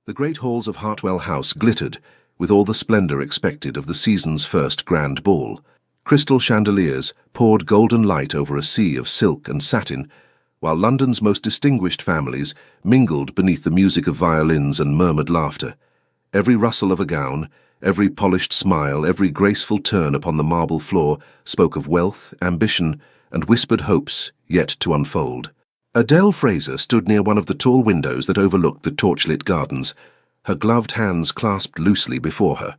The great halls of Hartwell House glittered with all the splendour expected of the season's first grand ball. Crystal chandeliers poured golden light over a sea of silk and satin, while London's most distinguished families mingled beneath the music of violins and murmured laughter. Every rustle of a gown, every polished smile, every graceful turn upon the marble floor spoke of wealth, ambition, and whispered hopes yet to unfold. Adele Fraser stood near one of the tall windows that overlooked the torchlit gardens, her gloved hands clasped loosely before her.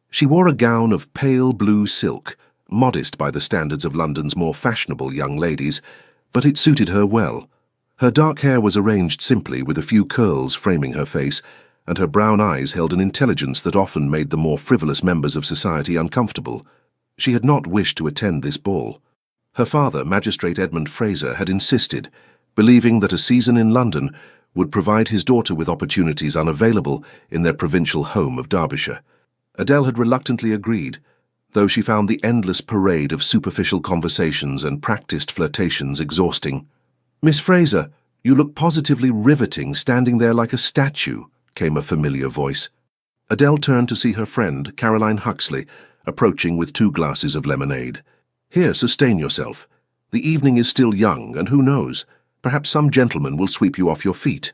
She wore a gown of pale blue silk, modest by the standards of London's more fashionable young ladies, but it suited her well. Her dark hair was arranged simply, with a few curls framing her face, and her brown eyes held an intelligence that often made the more frivolous members of society uncomfortable. She had not wished to attend this ball. Her father, Magistrate Edmund Fraser, had insisted, believing that a season in London would provide his daughter with opportunities unavailable in their provincial home of Derbyshire. Adele had reluctantly agreed, though she found the endless parade of superficial conversations and practiced flirtations exhausting. "Miss Fraser, you look positively riveting, standing there like a statue," came a familiar voice. Adele turned to see her friend, Caroline Huxley, approaching with 2 glasses of lemonade. "Here, sustain yourself. The evening is still young, and who knows, perhaps some gentleman will sweep you off your feet."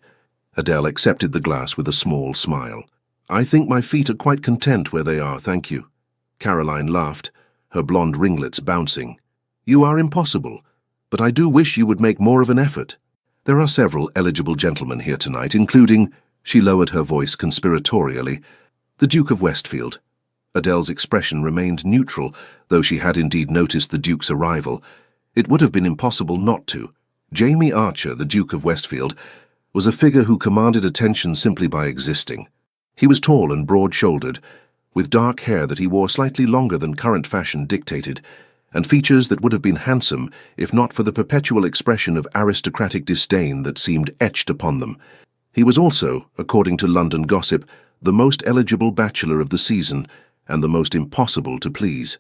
Adele accepted the glass with a small smile. "I think my feet are quite content where they are, thank you." Caroline laughed, her blonde ringlets bouncing. "You are impossible, but I do wish you would make more of an effort. There are several eligible gentlemen here tonight, including," she lowered her voice conspiratorially, "the Duke of Westfield." Adele's expression remained neutral, though she had indeed noticed the Duke's arrival. It would have been impossible not to. Jamie Archer, the Duke of Westfield, was a figure who commanded attention simply by existing. He was tall and broad-shouldered, with dark hair that he wore slightly longer than current fashion dictated, and features that would have been handsome if not for the perpetual expression of aristocratic disdain that seemed etched upon them. He was also, according to London gossip, the most eligible bachelor of the season and the most impossible to please.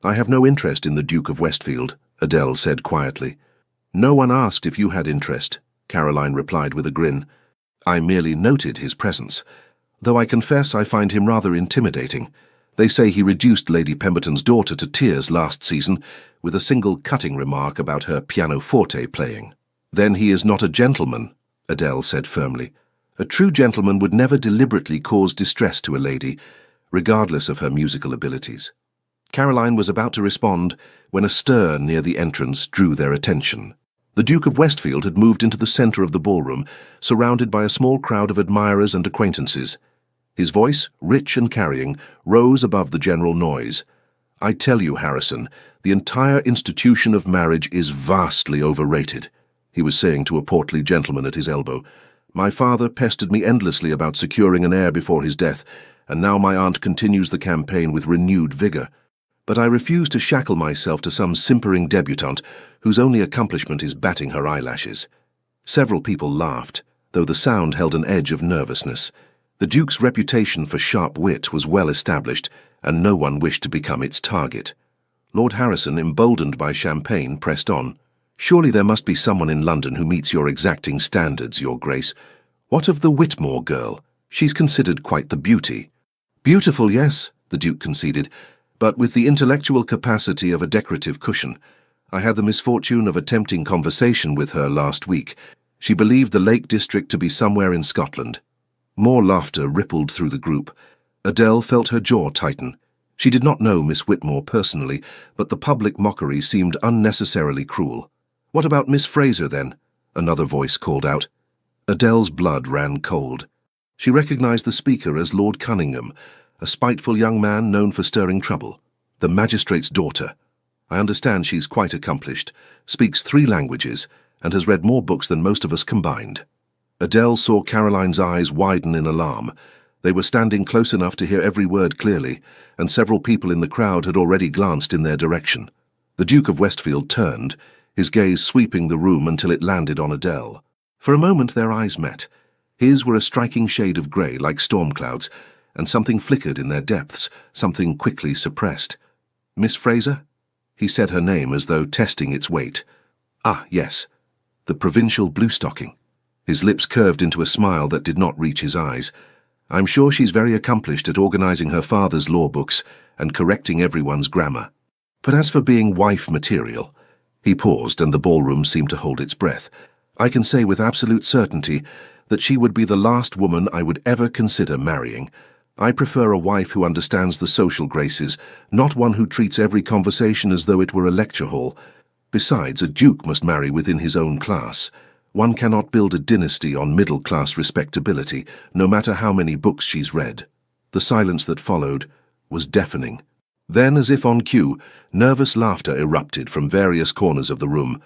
"I have no interest in the Duke of Westfield," Adele said quietly. "No one asked if you had interest," Caroline replied with a grin. "I merely noted his presence, though I confess I find him rather intimidating. They say he reduced Lady Pemberton's daughter to tears last season with a single cutting remark about her pianoforte playing." "Then he is not a gentleman," Adele said firmly. "A true gentleman would never deliberately cause distress to a lady, regardless of her musical abilities." Caroline was about to respond when a stir near the entrance drew their attention. The Duke of Westfield had moved into the centre of the ballroom, surrounded by a small crowd of admirers and acquaintances. His voice, rich and carrying, rose above the general noise. "I tell you, Harrison, the entire institution of marriage is vastly overrated," he was saying to a portly gentleman at his elbow. "My father pestered me endlessly about securing an heir before his death, and now my aunt continues the campaign with renewed vigour. But I refuse to shackle myself to some simpering debutante whose only accomplishment is batting her eyelashes." Several people laughed, though the sound held an edge of nervousness. The Duke's reputation for sharp wit was well established, and no one wished to become its target. Lord Harrison, emboldened by champagne, pressed on. "Surely there must be someone in London who meets your exacting standards, Your Grace. What of the Whitmore girl? She's considered quite the beauty." "Beautiful, yes," the Duke conceded, "but with the intellectual capacity of a decorative cushion. I had the misfortune of attempting conversation with her last week. She believed the Lake District to be somewhere in Scotland." More laughter rippled through the group. Adele felt her jaw tighten. She did not know Miss Whitmore personally, but the public mockery seemed unnecessarily cruel. "What about Miss Fraser, then?" another voice called out. Adele's blood ran cold. She recognized the speaker as Lord Cunningham, a spiteful young man known for stirring trouble. "The magistrate's daughter. I understand she's quite accomplished, speaks 3 languages, and has read more books than most of us combined." Adele saw Caroline's eyes widen in alarm. They were standing close enough to hear every word clearly, and several people in the crowd had already glanced in their direction. The Duke of Westfield turned, his gaze sweeping the room until it landed on Adele. For a moment their eyes met. His were a striking shade of grey, like storm clouds, and something flickered in their depths, something quickly suppressed. "Miss Fraser?" He said her name as though testing its weight. "Ah, yes. The provincial bluestocking." His lips curved into a smile that did not reach his eyes. I'm sure she's very accomplished at organizing her father's law books and correcting everyone's grammar. But as for being wife material—" He paused, and the ballroom seemed to hold its breath. "I can say with absolute certainty that she would be the last woman I would ever consider marrying. I prefer a wife who understands the social graces, not one who treats every conversation as though it were a lecture hall. Besides, a duke must marry within his own class. One cannot build a dynasty on middle-class respectability, no matter how many books she's read." The silence that followed was deafening. Then, as if on cue, nervous laughter erupted from various corners of the room.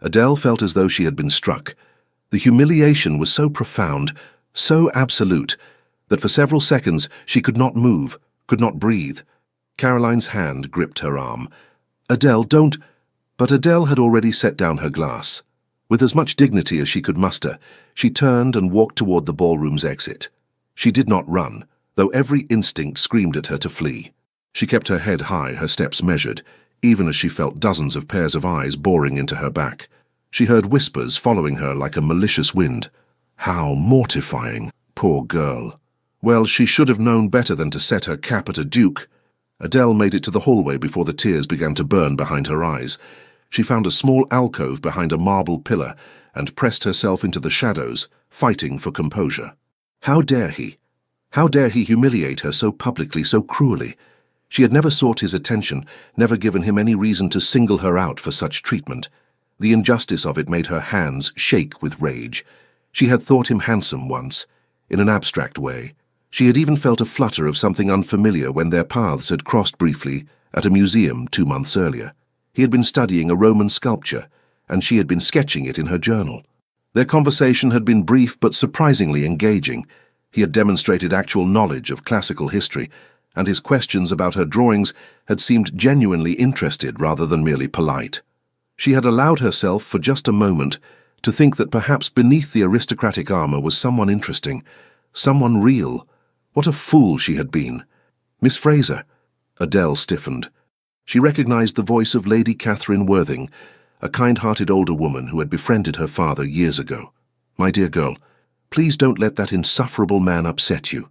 Adele felt as though she had been struck. The humiliation was so profound, so absolute, that for several seconds she could not move, could not breathe. Caroline's hand gripped her arm. "Adele, don't—" But Adele had already set down her glass. With as much dignity as she could muster, she turned and walked toward the ballroom's exit. She did not run, though every instinct screamed at her to flee. She kept her head high, her steps measured, even as she felt dozens of pairs of eyes boring into her back. She heard whispers following her like a malicious wind. How mortifying, poor girl. Well, she should have known better than to set her cap at a duke. Adele made it to the hallway before the tears began to burn behind her eyes. She found a small alcove behind a marble pillar and pressed herself into the shadows, fighting for composure. How dare he? How dare he humiliate her so publicly, so cruelly? She had never sought his attention, never given him any reason to single her out for such treatment. The injustice of it made her hands shake with rage. She had thought him handsome once, in an abstract way. She had even felt a flutter of something unfamiliar when their paths had crossed briefly at a museum 2 months earlier. He had been studying a Roman sculpture, and she had been sketching it in her journal. Their conversation had been brief but surprisingly engaging. He had demonstrated actual knowledge of classical history, and his questions about her drawings had seemed genuinely interested rather than merely polite. She had allowed herself for just a moment to think that perhaps beneath the aristocratic armor was someone interesting, someone real. What a fool she had been. "Miss Fraser." Adele stiffened. She recognized the voice of Lady Catherine Worthing, a kind-hearted older woman who had befriended her father years ago. "My dear girl, please don't let that insufferable man upset you,"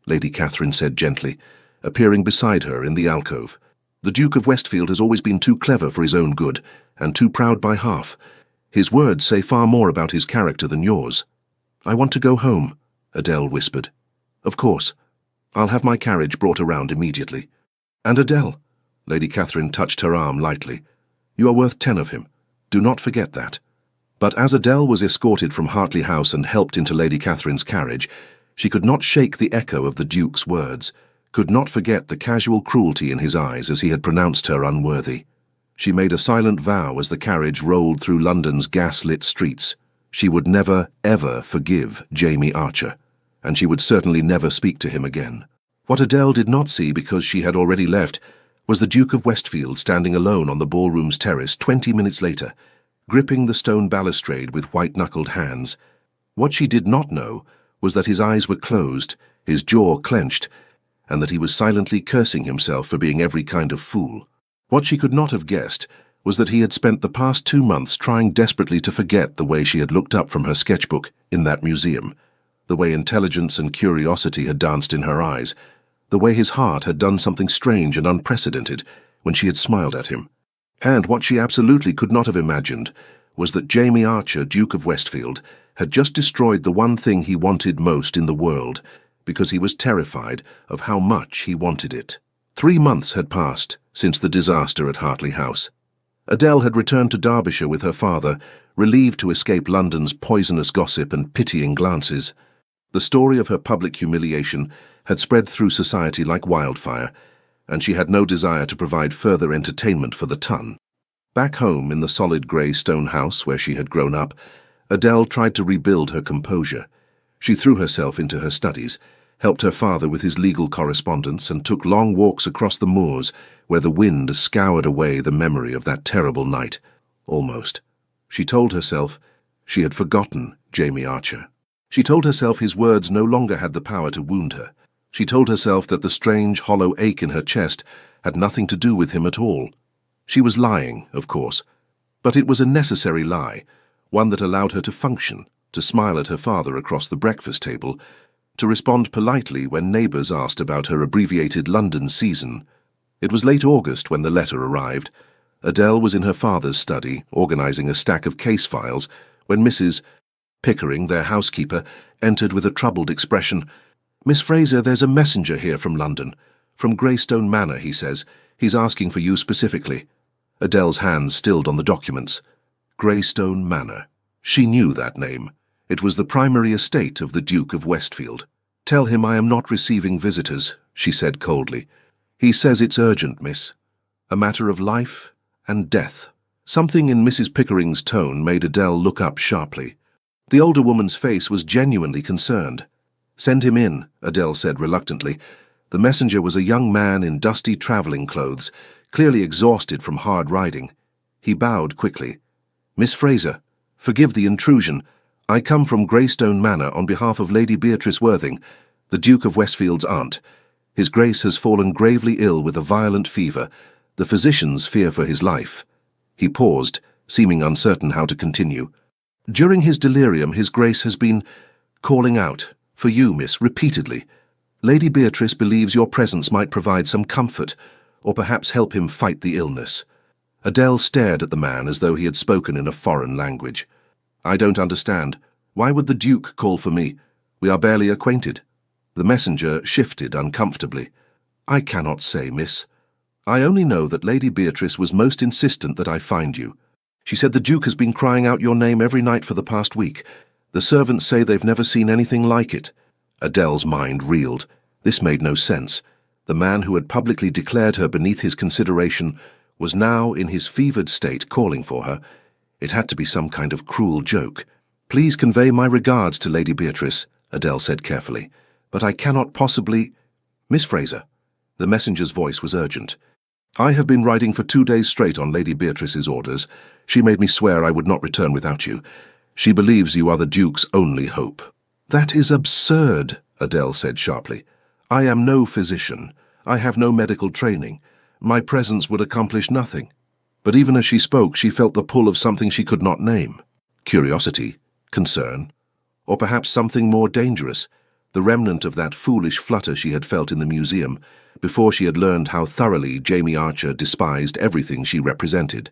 Lady Catherine said gently, appearing beside her in the alcove. "The Duke of Westfield has always been too clever for his own good, and too proud by half. His words say far more about his character than yours." "I want to go home," Adele whispered. "Of course. I'll have my carriage brought around immediately." "And Adele," Lady Catherine touched her arm lightly, "you are worth 10 of him. Do not forget that." But as Adele was escorted from Hartley House and helped into Lady Catherine's carriage, she could not shake the echo of the Duke's words, could not forget the casual cruelty in his eyes as he had pronounced her unworthy. She made a silent vow as the carriage rolled through London's gas-lit streets. She would never, ever forgive Jamie Archer, and she would certainly never speak to him again. What Adele did not see, because she had already left, was the Duke of Westfield standing alone on the ballroom's terrace 20 minutes later, gripping the stone balustrade with white-knuckled hands. What she did not know was that his eyes were closed, his jaw clenched, and that he was silently cursing himself for being every kind of fool. What she could not have guessed was that he had spent the past 2 months trying desperately to forget the way she had looked up from her sketchbook in that museum, the way intelligence and curiosity had danced in her eyes, the way his heart had done something strange and unprecedented when she had smiled at him. And what she absolutely could not have imagined was that Jamie Archer, Duke of Westfield, had just destroyed the one thing he wanted most in the world, because he was terrified of how much he wanted it. 3 months had passed since the disaster at Hartley House. Adele had returned to Derbyshire with her father, relieved to escape London's poisonous gossip and pitying glances. The story of her public humiliation had spread through society like wildfire, and she had no desire to provide further entertainment for the ton. Back home in the solid grey stone house where she had grown up, Adele tried to rebuild her composure. She threw herself into her studies, helped her father with his legal correspondence, and took long walks across the moors where the wind scoured away the memory of that terrible night. Almost. She told herself she had forgotten Jamie Archer. She told herself his words no longer had the power to wound her. She told herself that the strange, hollow ache in her chest had nothing to do with him at all. She was lying, of course, but it was a necessary lie, one that allowed her to function, to smile at her father across the breakfast table, to respond politely when neighbours asked about her abbreviated London season. It was late August when the letter arrived. Adele was in her father's study, organising a stack of case files, when Mrs. Pickering, their housekeeper, entered with a troubled expression. "Miss Fraser, there's a messenger here from London. From Greystone Manor, he says. He's asking for you specifically." Adele's hands stilled on the documents. Greystone Manor. She knew that name. It was the primary estate of the Duke of Westfield. "Tell him I am not receiving visitors," she said coldly. "He says it's urgent, miss. A matter of life and death." Something in Mrs. Pickering's tone made Adele look up sharply. The older woman's face was genuinely concerned. "Send him in," Adele said reluctantly. The messenger was a young man in dusty travelling clothes, clearly exhausted from hard riding. He bowed quickly. "Miss Fraser, forgive the intrusion. I come from Greystone Manor on behalf of Lady Beatrice Worthing, the Duke of Westfield's aunt. His Grace has fallen gravely ill with a violent fever. The physicians fear for his life." He paused, seeming uncertain how to continue. "During his delirium, his Grace has been calling out for you, miss, repeatedly. Lady Beatrice believes your presence might provide some comfort, or perhaps help him fight the illness." Adele stared at the man as though he had spoken in a foreign language. "I don't understand. Why would the Duke call for me? We are barely acquainted." The messenger shifted uncomfortably. "I cannot say, miss. I only know that Lady Beatrice was most insistent that I find you. She said the Duke has been crying out your name every night for the past week. The servants say they've never seen anything like it." Adele's mind reeled. This made no sense. The man who had publicly declared her beneath his consideration was now in his fevered state calling for her. It had to be some kind of cruel joke. "Please convey my regards to Lady Beatrice," Adele said carefully. "But I cannot possibly—" "Miss Fraser." The messenger's voice was urgent. "I have been riding for 2 days straight on Lady Beatrice's orders. She made me swear I would not return without you. She believes you are the Duke's only hope." "That is absurd," Adele said sharply. "I am no physician. I have no medical training. My presence would accomplish nothing." But even as she spoke, she felt the pull of something she could not name. Curiosity, concern, or perhaps something more dangerous, the remnant of that foolish flutter she had felt in the museum, before she had learned how thoroughly Jamie Archer despised everything she represented.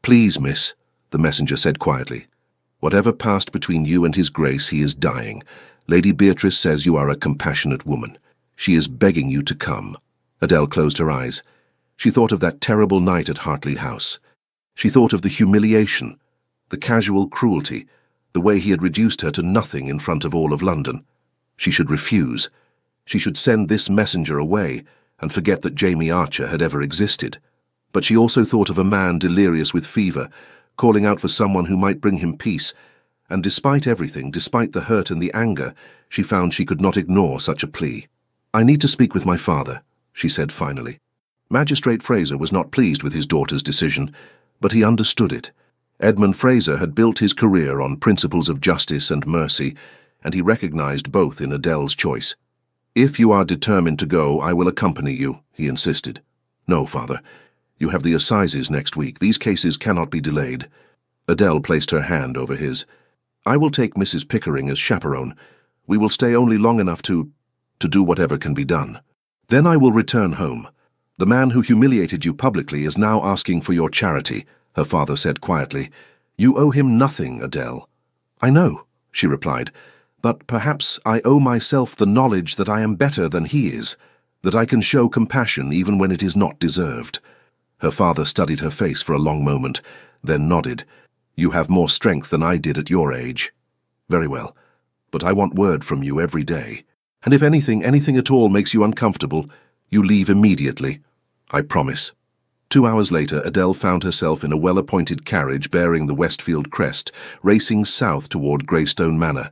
"Please, miss," the messenger said quietly. "Whatever passed between you and his Grace, he is dying. Lady Beatrice says you are a compassionate woman. She is begging you to come." Adele closed her eyes. She thought of that terrible night at Hartley House. She thought of the humiliation, the casual cruelty, the way he had reduced her to nothing in front of all of London. She should refuse. She should send this messenger away and forget that Jamie Archer had ever existed. But she also thought of a man delirious with fever, calling out for someone who might bring him peace, and despite everything, despite the hurt and the anger, she found she could not ignore such a plea. "I need to speak with my father," she said finally. Magistrate Fraser was not pleased with his daughter's decision, but he understood it. Edmund Fraser had built his career on principles of justice and mercy, and he recognized both in Adele's choice. "If you are determined to go, I will accompany you," he insisted. "No, father. You have the assizes next week. These cases cannot be delayed." Adele placed her hand over his. "I will take Mrs. Pickering as chaperone. We will stay only long enough to do whatever can be done. Then I will return home. The man who humiliated you publicly is now asking for your charity," her father said quietly. "You owe him nothing, Adele." "I know," she replied, "but perhaps I owe myself the knowledge that I am better than he is, that I can show compassion even when it is not deserved." Her father studied her face for a long moment, then nodded. "You have more strength than I did at your age." "Very well, but I want word from you every day. And if anything at all makes you uncomfortable, you leave immediately. I promise." 2 hours later, Adele found herself in a well-appointed carriage bearing the Westfield crest, racing south toward Greystone Manor.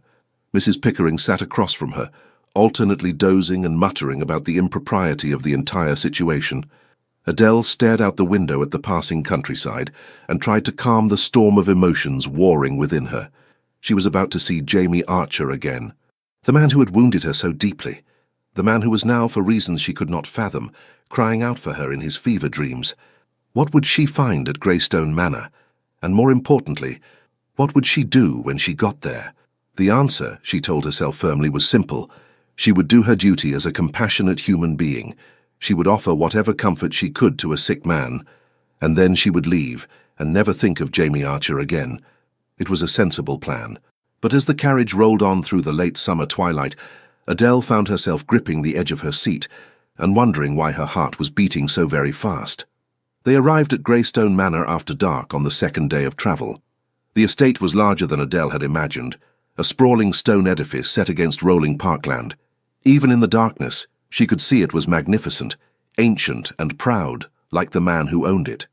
Mrs. Pickering sat across from her, alternately dozing and muttering about the impropriety of the entire situation. Adele stared out the window at the passing countryside and tried to calm the storm of emotions warring within her. She was about to see Jamie Archer again. The man who had wounded her so deeply. The man who was now, for reasons she could not fathom, crying out for her in his fever dreams. What would she find at Greystone Manor? And more importantly, what would she do when she got there? The answer, she told herself firmly, was simple. She would do her duty as a compassionate human being. She would offer whatever comfort she could to a sick man, and then she would leave and never think of Jamie Archer again. It was a sensible plan. But as the carriage rolled on through the late summer twilight, Adele found herself gripping the edge of her seat and wondering why her heart was beating so very fast. They arrived at Greystone Manor after dark on the second day of travel. The estate was larger than Adele had imagined, a sprawling stone edifice set against rolling parkland. Even in the darkness, she could see it was magnificent, ancient and proud, like the man who owned it.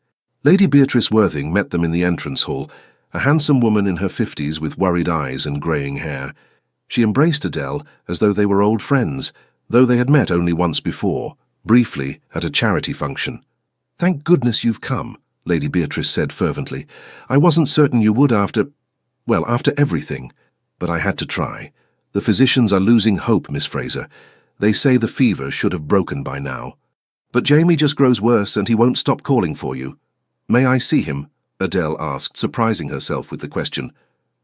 Lady Beatrice Worthing met them in the entrance hall, a handsome woman in her 50s with worried eyes and greying hair. She embraced Adele as though they were old friends, though they had met only once before, briefly at a charity function. "Thank goodness you've come," Lady Beatrice said fervently. "I wasn't certain you would after everything, but I had to try. The physicians are losing hope, Miss Fraser. They say the fever should have broken by now. But Jamie just grows worse and he won't stop calling for you." "May I see him?" Adele asked, surprising herself with the question.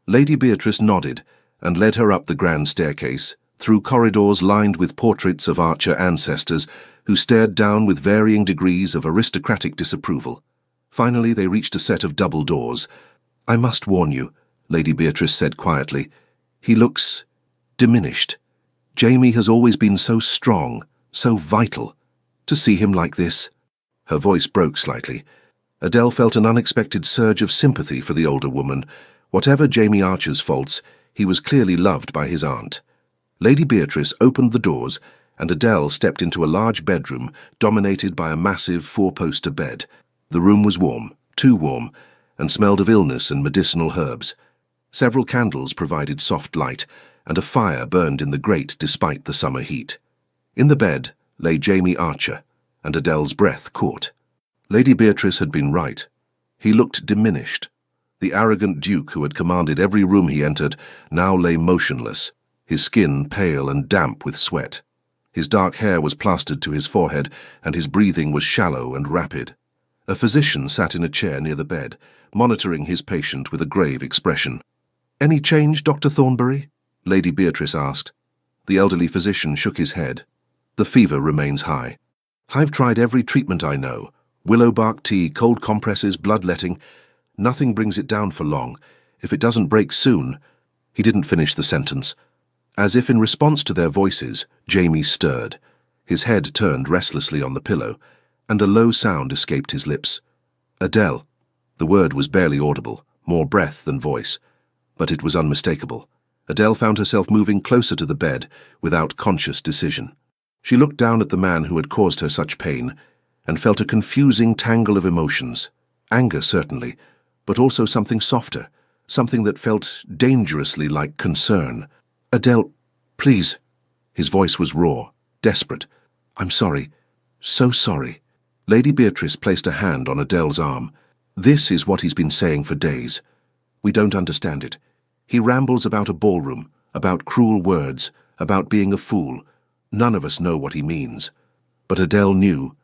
Lady Beatrice nodded and led her up the grand staircase, through corridors lined with portraits of Archer ancestors who stared down with varying degrees of aristocratic disapproval. Finally, they reached a set of double doors. "I must warn you," Lady Beatrice said quietly. "He looks diminished. Jamie has always been so strong, so vital. To see him like this—" Her voice broke slightly. Adele felt an unexpected surge of sympathy for the older woman. Whatever Jamie Archer's faults, he was clearly loved by his aunt. Lady Beatrice opened the doors, and Adele stepped into a large bedroom dominated by a massive four-poster bed. The room was warm, too warm, and smelled of illness and medicinal herbs. Several candles provided soft light, and a fire burned in the grate despite the summer heat. In the bed lay Jamie Archer, and Adele's breath caught. Lady Beatrice had been right. He looked diminished. The arrogant duke who had commanded every room he entered now lay motionless, his skin pale and damp with sweat. His dark hair was plastered to his forehead, and his breathing was shallow and rapid. A physician sat in a chair near the bed, monitoring his patient with a grave expression. "Any change, Dr. Thornbury?" Lady Beatrice asked. The elderly physician shook his head. "The fever remains high. I've tried every treatment I know. Willow bark tea, cold compresses, bloodletting. Nothing brings it down for long. If it doesn't break soon—" He didn't finish the sentence. As if in response to their voices, Jamie stirred. His head turned restlessly on the pillow, and a low sound escaped his lips. "Adele." The word was barely audible, more breath than voice, but it was unmistakable. Adele found herself moving closer to the bed without conscious decision. She looked down at the man who had caused her such pain and felt a confusing tangle of emotions. Anger, certainly, but also something softer, something that felt dangerously like concern. "Adele, please." His voice was raw, desperate. "I'm sorry. So sorry." Lady Beatrice placed a hand on Adele's arm. "This is what he's been saying for days. We don't understand it. He rambles about a ballroom, about cruel words, about being a fool. None of us know what he means." But Adele knew.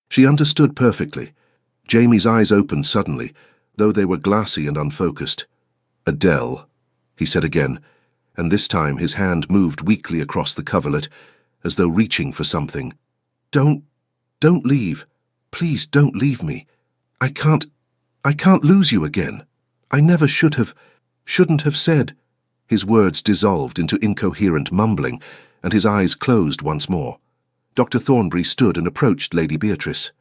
She understood perfectly. Jamie's eyes opened suddenly, though they were glassy and unfocused. "Adele," he said again, and this time his hand moved weakly across the coverlet, as though reaching for something. Don't leave. Please don't leave me. I can't lose you again. I never shouldn't have said." His words dissolved into incoherent mumbling, and his eyes closed once more. Dr. Thornbury stood and approached Lady Beatrice.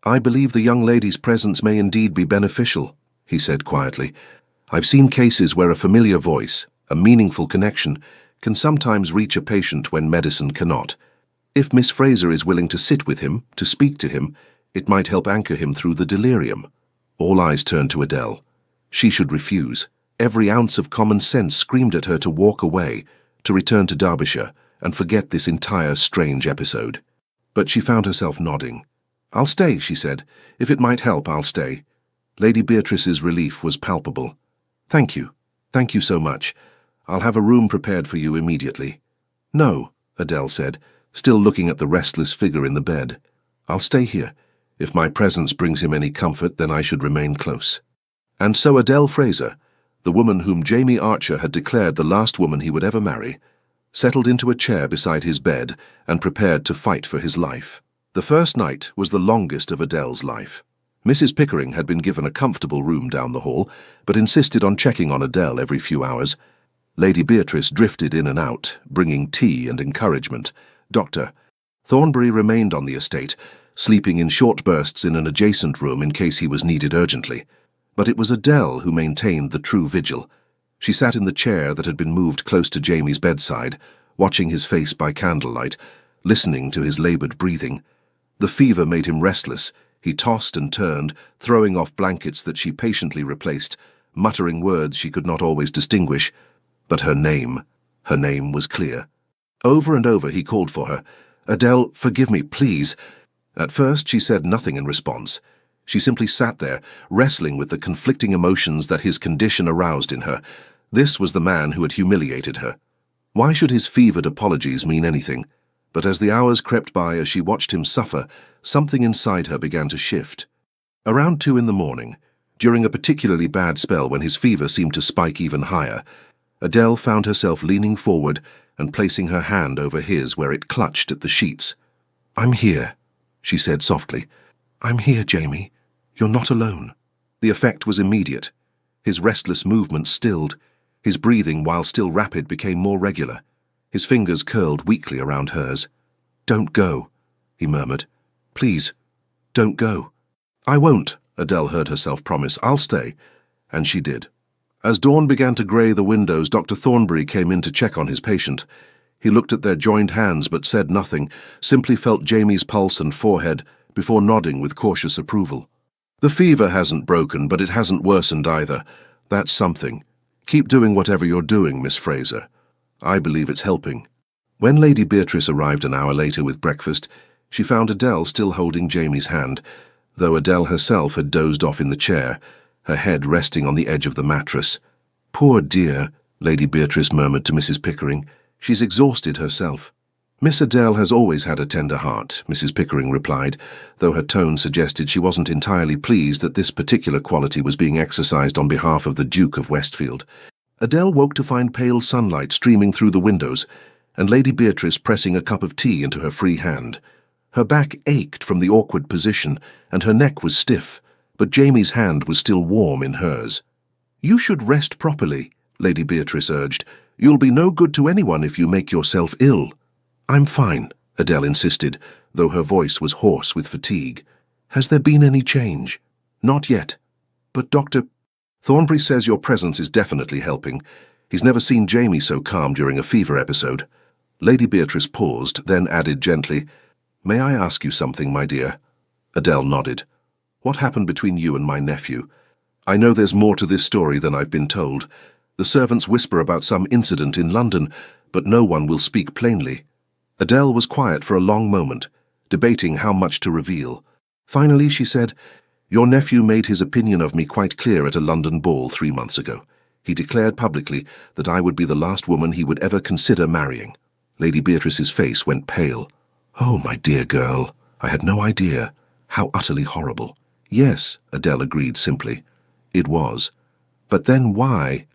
"I believe the young lady's presence may indeed be beneficial," he said quietly. "I've seen cases where a familiar voice, a meaningful connection, can sometimes reach a patient when medicine cannot. If Miss Fraser is willing to sit with him, to speak to him, it might help anchor him through the delirium." All eyes turned to Adele. She should refuse. Every ounce of common sense screamed at her to walk away, to return to Derbyshire, and forget this entire strange episode. But she found herself nodding. "I'll stay," she said. "If it might help, I'll stay." Lady Beatrice's relief was palpable. "Thank you. Thank you so much. I'll have a room prepared for you immediately." "No," Adele said, still looking at the restless figure in the bed. "I'll stay here. If my presence brings him any comfort, then I should remain close." And so Adele Fraser, the woman whom Jamie Archer had declared the last woman he would ever marry, settled into a chair beside his bed, and prepared to fight for his life. The first night was the longest of Adele's life. Mrs. Pickering had been given a comfortable room down the hall, but insisted on checking on Adele every few hours. Lady Beatrice drifted in and out, bringing tea and encouragement. Dr. Thornbury remained on the estate, sleeping in short bursts in an adjacent room in case he was needed urgently. But it was Adele who maintained the true vigil. She sat in the chair that had been moved close to Jamie's bedside, watching his face by candlelight, listening to his laboured breathing. The fever made him restless. He tossed and turned, throwing off blankets that she patiently replaced, muttering words she could not always distinguish. But her name was clear. Over and over he called for her. "Adele, forgive me, please." At first she said nothing in response. She simply sat there, wrestling with the conflicting emotions that his condition aroused in her. This was the man who had humiliated her. Why should his fevered apologies mean anything? But as the hours crept by as she watched him suffer, something inside her began to shift. Around 2 in the morning, during a particularly bad spell when his fever seemed to spike even higher, Adele found herself leaning forward and placing her hand over his where it clutched at the sheets. "I'm here," she said softly. "I'm here, Jamie. You're not alone." The effect was immediate. His restless movements stilled. His breathing, while still rapid, became more regular. His fingers curled weakly around hers. "Don't go," he murmured. "Please, don't go." "I won't," Adele heard herself promise. "I'll stay." And she did. As dawn began to grey the windows, Dr. Thornbury came in to check on his patient. He looked at their joined hands but said nothing, simply felt Jamie's pulse and forehead before nodding with cautious approval. "The fever hasn't broken, but it hasn't worsened either. That's something. Keep doing whatever you're doing, Miss Fraser. I believe it's helping." When Lady Beatrice arrived an hour later with breakfast, she found Adele still holding Jamie's hand, though Adele herself had dozed off in the chair, her head resting on the edge of the mattress. "Poor dear," Lady Beatrice murmured to Mrs. Pickering. "She's exhausted herself." "Miss Adele has always had a tender heart," Mrs. Pickering replied, though her tone suggested she wasn't entirely pleased that this particular quality was being exercised on behalf of the Duke of Westfield. Adele woke to find pale sunlight streaming through the windows, and Lady Beatrice pressing a cup of tea into her free hand. Her back ached from the awkward position, and her neck was stiff, but Jamie's hand was still warm in hers. "You should rest properly," Lady Beatrice urged. "You'll be no good to anyone if you make yourself ill." "I'm fine," Adele insisted, though her voice was hoarse with fatigue. "Has there been any change?" "Not yet. But Dr. Thornbury says your presence is definitely helping. He's never seen Jamie so calm during a fever episode." Lady Beatrice paused, then added gently, "May I ask you something, my dear?" Adele nodded. "What happened between you and my nephew? I know there's more to this story than I've been told. The servants whisper about some incident in London, but no one will speak plainly." Adele was quiet for a long moment, debating how much to reveal. Finally, she said, "Your nephew made his opinion of me quite clear at a London ball 3 months ago. He declared publicly that I would be the last woman he would ever consider marrying." Lady Beatrice's face went pale. "Oh, my dear girl, I had no idea. How utterly horrible." "Yes," Adele agreed simply. "It was. But then why?"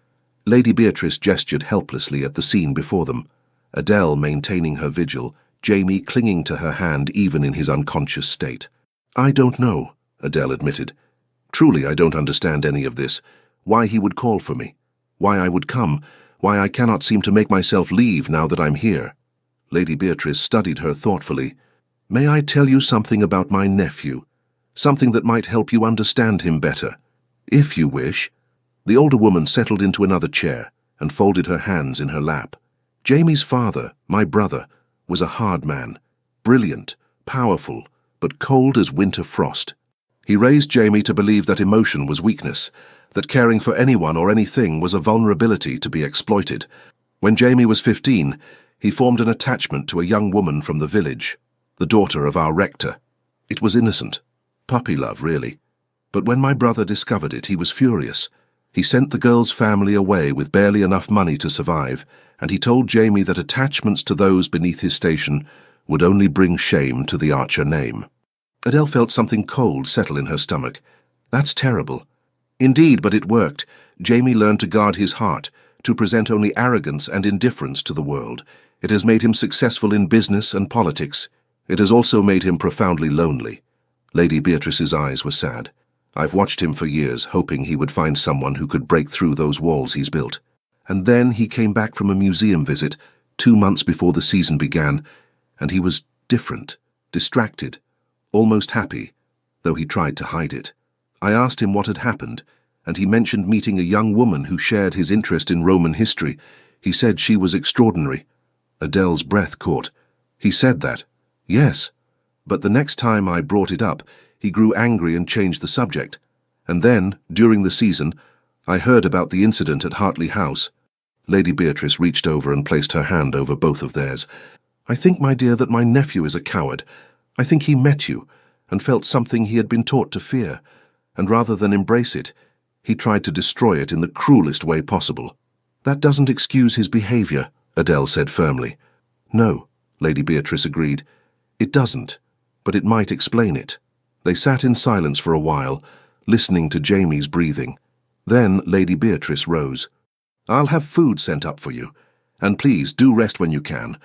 Lady Beatrice gestured helplessly at the scene before them. Adele maintaining her vigil, Jamie clinging to her hand even in his unconscious state. "I don't know," Adele admitted. "Truly, I don't understand any of this. Why he would call for me. Why I would come. Why I cannot seem to make myself leave now that I'm here." Lady Beatrice studied her thoughtfully. "May I tell you something about my nephew? Something that might help you understand him better. If you wish." The older woman settled into another chair and folded her hands in her lap. "Jamie's father, my brother, was a hard man, brilliant, powerful, but cold as winter frost. He raised Jamie to believe that emotion was weakness, that caring for anyone or anything was a vulnerability to be exploited. When Jamie was 15, he formed an attachment to a young woman from the village, the daughter of our rector. It was innocent, puppy love, really. But when my brother discovered it, he was furious. He sent the girl's family away with barely enough money to survive, and he told Jamie that attachments to those beneath his station would only bring shame to the Archer name." Adele felt something cold settle in her stomach. "That's terrible." "Indeed, but it worked. Jamie learned to guard his heart, to present only arrogance and indifference to the world. It has made him successful in business and politics. It has also made him profoundly lonely. Lady Beatrice's eyes were sad. I've watched him for years, hoping he would find someone who could break through those walls he's built. And then he came back from a museum visit 2 months before the season began, and he was different, distracted, almost happy, though he tried to hide it. I asked him what had happened, and he mentioned meeting a young woman who shared his interest in Roman history. He said she was extraordinary. Adele's breath caught. He said that? Yes. But the next time I brought it up, he grew angry and changed the subject. And then, during the season, I heard about the incident at Hartley House. Lady Beatrice reached over and placed her hand over both of theirs. I think, my dear, that my nephew is a coward. I think he met you and felt something he had been taught to fear, and rather than embrace it, he tried to destroy it in the cruelest way possible. That doesn't excuse his behavior, Adele said firmly. No, Lady Beatrice agreed. It doesn't, but it might explain it. They sat in silence for a while, listening to Jamie's breathing. Then Lady Beatrice rose. I'll have food sent up for you, and please do rest when you can.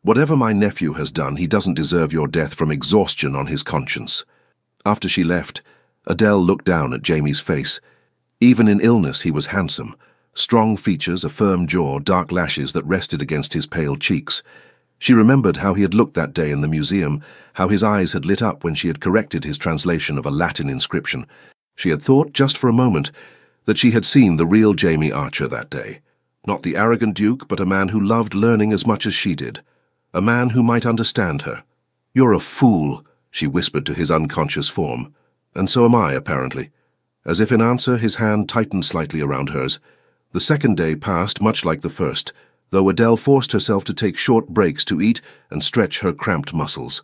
Whatever my nephew has done, he doesn't deserve your death from exhaustion on his conscience. After she left, Adele looked down at Jamie's face. Even in illness he was handsome. Strong features, a firm jaw, dark lashes that rested against his pale cheeks. She remembered how he had looked that day in the museum, how his eyes had lit up when she had corrected his translation of a Latin inscription. She had thought, just for a moment, that she had seen the real Jamie Archer that day. Not the arrogant Duke, but a man who loved learning as much as she did. A man who might understand her. You're a fool, she whispered to his unconscious form. And so am I, apparently. As if in answer, his hand tightened slightly around hers. The second day passed much like the first, though Adele forced herself to take short breaks to eat and stretch her cramped muscles.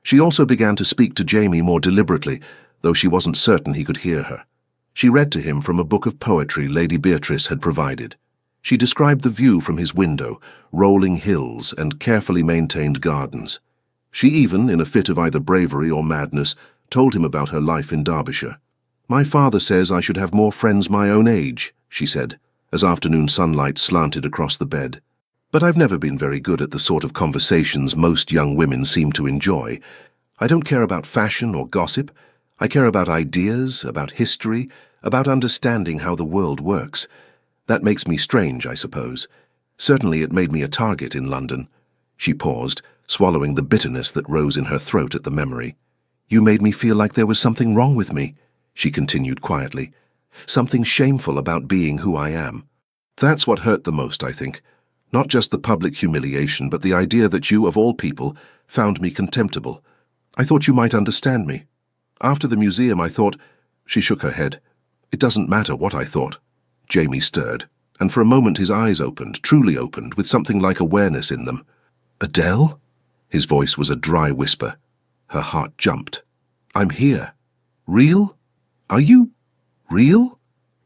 She also began to speak to Jamie more deliberately, though she wasn't certain he could hear her. She read to him from a book of poetry Lady Beatrice had provided. She described the view from his window, rolling hills and carefully maintained gardens. She even, in a fit of either bravery or madness, told him about her life in Derbyshire. My father says I should have more friends my own age, she said, as afternoon sunlight slanted across the bed. But I've never been very good at the sort of conversations most young women seem to enjoy. I don't care about fashion or gossip. I care about ideas, about history, about understanding how the world works. That makes me strange, I suppose. Certainly it made me a target in London. She paused, swallowing the bitterness that rose in her throat at the memory. You made me feel like there was something wrong with me, she continued quietly. Something shameful about being who I am. That's what hurt the most, I think. Not just the public humiliation, but the idea that you, of all people, found me contemptible. I thought you might understand me. After the museum, I thought... She shook her head. It doesn't matter what I thought. Jamie stirred, and for a moment his eyes opened, truly opened, with something like awareness in them. Adele? His voice was a dry whisper. Her heart jumped. I'm here. Real? Are you real?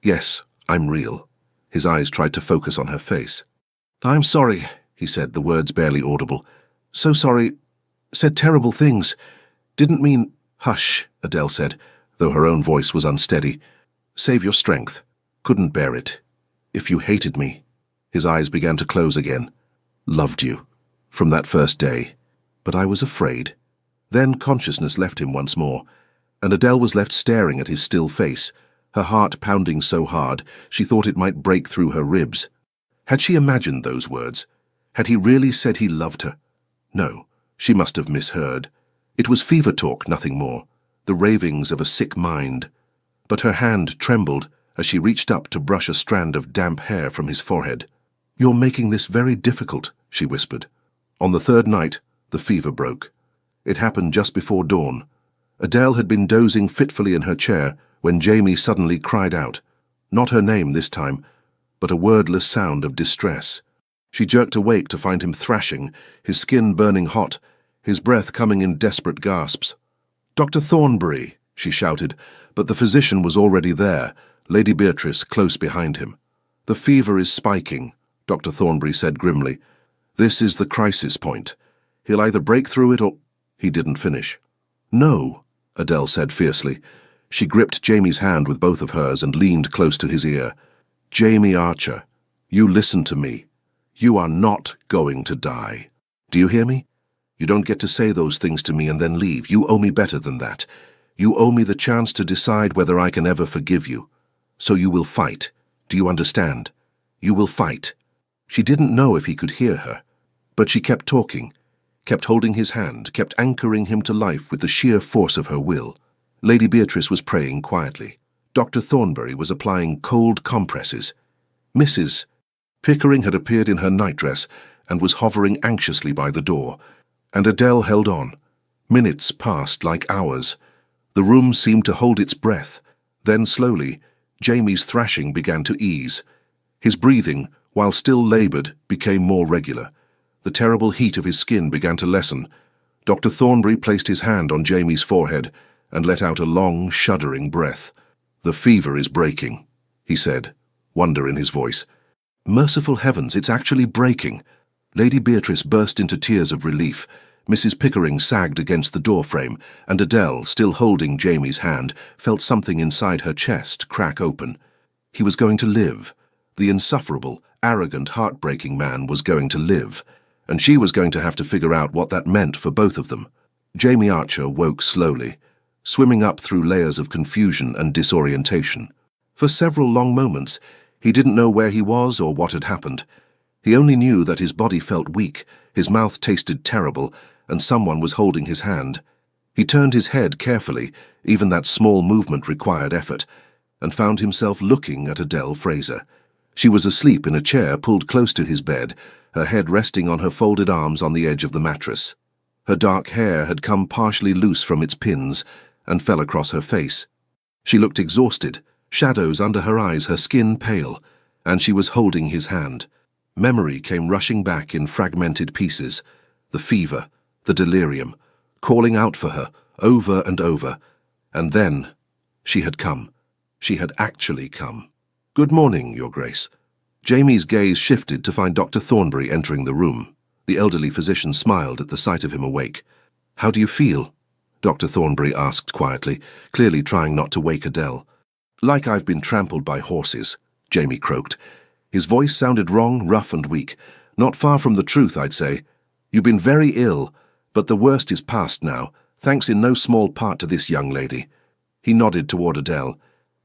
Yes, I'm real. His eyes tried to focus on her face. I'm sorry, he said, the words barely audible. So sorry. Said terrible things. Didn't mean... Hush, Adele said, though her own voice was unsteady. Save your strength. Couldn't bear it. If you hated me. His eyes began to close again. Loved you. From that first day. But I was afraid. Then consciousness left him once more, and Adele was left staring at his still face, her heart pounding so hard she thought it might break through her ribs. Had she imagined those words? Had he really said he loved her? No, she must have misheard. It was fever talk, nothing more, the ravings of a sick mind. But her hand trembled as she reached up to brush a strand of damp hair from his forehead. You're making this very difficult, she whispered. On the third night, the fever broke. It happened just before dawn. Adele had been dozing fitfully in her chair when Jamie suddenly cried out. Not her name this time, but a wordless sound of distress. She jerked awake to find him thrashing, his skin burning hot, his breath coming in desperate gasps. Dr. Thornbury, she shouted, but the physician was already there, Lady Beatrice close behind him. The fever is spiking, Dr. Thornbury said grimly. This is the crisis point. He'll either break through it or... He didn't finish. No, Adele said fiercely. She gripped Jamie's hand with both of hers and leaned close to his ear. Jamie Archer, You listen to me. You are not going to die. Do you hear me? You don't get to say those things to me and then leave. You owe me better than that. You owe me the chance to decide whether I can ever forgive you. So you will fight. Do you understand? You will fight." She didn't know if he could hear her, but she kept talking, kept holding his hand, kept anchoring him to life with the sheer force of her will. Lady Beatrice was praying quietly. Dr. Thornbury was applying cold compresses. Mrs. Pickering had appeared in her nightdress and was hovering anxiously by the door, and Adele held on. Minutes passed like hours. The room seemed to hold its breath. Then slowly, Jamie's thrashing began to ease. His breathing, while still labored, became more regular. The terrible heat of his skin began to lessen. Dr. Thornbury placed his hand on Jamie's forehead and let out a long, shuddering breath. "The fever is breaking," he said, wonder in his voice. "Merciful heavens, it's actually breaking." Lady Beatrice burst into tears of relief. Mrs. Pickering sagged against the doorframe, and Adele, still holding Jamie's hand, felt something inside her chest crack open. He was going to live. The insufferable, arrogant, heartbreaking man was going to live, and she was going to have to figure out what that meant for both of them. Jamie Archer woke slowly, swimming up through layers of confusion and disorientation. For several long moments, he didn't know where he was or what had happened. He only knew that his body felt weak, his mouth tasted terrible, and someone was holding his hand. He turned his head carefully, even that small movement required effort, and found himself looking at Adele Fraser. She was asleep in a chair pulled close to his bed, her head resting on her folded arms on the edge of the mattress. Her dark hair had come partially loose from its pins and fell across her face. She looked exhausted, shadows under her eyes, her skin pale, and she was holding his hand. Memory came rushing back in fragmented pieces. The fever, the delirium, calling out for her, over and over. And then, she had come. She had actually come. "Good morning, Your Grace." Jamie's gaze shifted to find Dr. Thornbury entering the room. The elderly physician smiled at the sight of him awake. "How do you feel?" Dr. Thornbury asked quietly, clearly trying not to wake Adele. "Like I've been trampled by horses," Jamie croaked. His voice sounded wrong, rough and weak. "Not far from the truth, I'd say. You've been very ill, but the worst is past now, thanks in no small part to this young lady." He nodded toward Adele.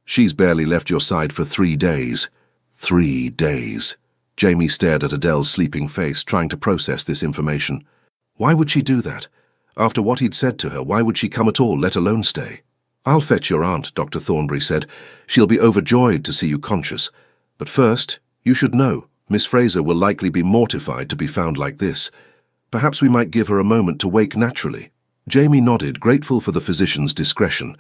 "She's barely left your side for 3 days." 3 days. Jamie stared at Adele's sleeping face, trying to process this information. Why would she do that? After what he'd said to her, why would she come at all, let alone stay? "I'll fetch your aunt," Dr. Thornbury said. "She'll be overjoyed to see you conscious. But first, you should know, Miss Fraser will likely be mortified to be found like this. Perhaps we might give her a moment to wake naturally." Jamie nodded, grateful for the physician's discretion.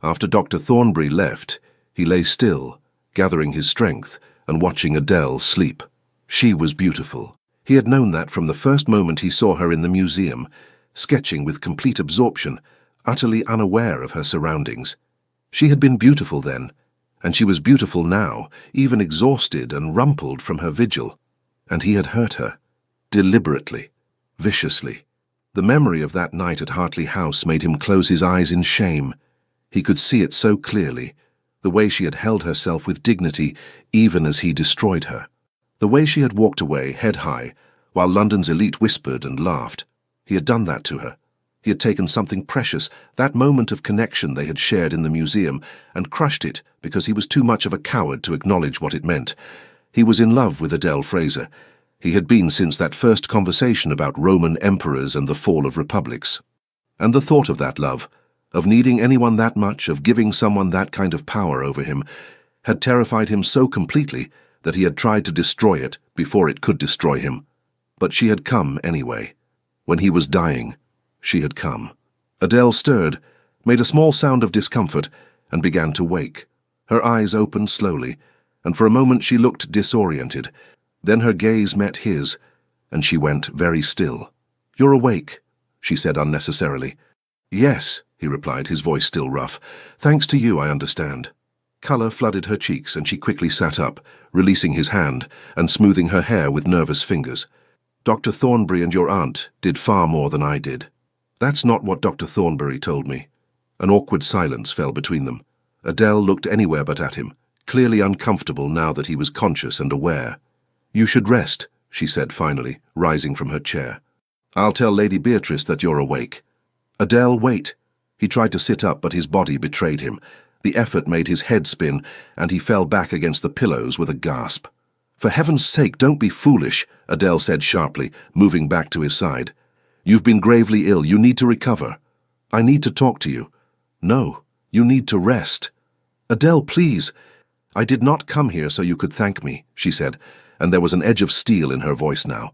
After Dr. Thornbury left, he lay still, gathering his strength and watching Adele sleep. She was beautiful. He had known that from the first moment he saw her in the museum, sketching with complete absorption, utterly unaware of her surroundings. She had been beautiful then, and she was beautiful now, even exhausted and rumpled from her vigil. And he had hurt her, deliberately, viciously. The memory of that night at Hartley House made him close his eyes in shame. He could see it so clearly, the way she had held herself with dignity even as he destroyed her. The way she had walked away, head high, while London's elite whispered and laughed. He had done that to her. He had taken something precious, that moment of connection they had shared in the museum, and crushed it because he was too much of a coward to acknowledge what it meant. He was in love with Adele Fraser. He had been since that first conversation about Roman emperors and the fall of republics. And the thought of that love, of needing anyone that much, of giving someone that kind of power over him, had terrified him so completely that he had tried to destroy it before it could destroy him. But she had come anyway. When he was dying, she had come. Adele stirred, made a small sound of discomfort, and began to wake. Her eyes opened slowly, and for a moment she looked disoriented. Then her gaze met his, and she went very still. "You're awake," she said unnecessarily. "Yes," he replied, his voice still rough. "Thanks to you, I understand." Colour flooded her cheeks, and she quickly sat up, releasing his hand and smoothing her hair with nervous fingers. "Dr. Thornbury and your aunt did far more than I did." "That's not what Dr. Thornbury told me." An awkward silence fell between them. Adele looked anywhere but at him, clearly uncomfortable now that he was conscious and aware. You should rest, she said finally, rising from her chair. I'll tell Lady Beatrice that you're awake. Adele, wait. He tried to sit up, but his body betrayed him. The effort made his head spin, and he fell back against the pillows with a gasp. For heaven's sake, don't be foolish, Adele said sharply, moving back to his side. You've been gravely ill. You need to recover. I need to talk to you. No, you need to rest. Adele, please. I did not come here so you could thank me, she said, and there was an edge of steel in her voice now.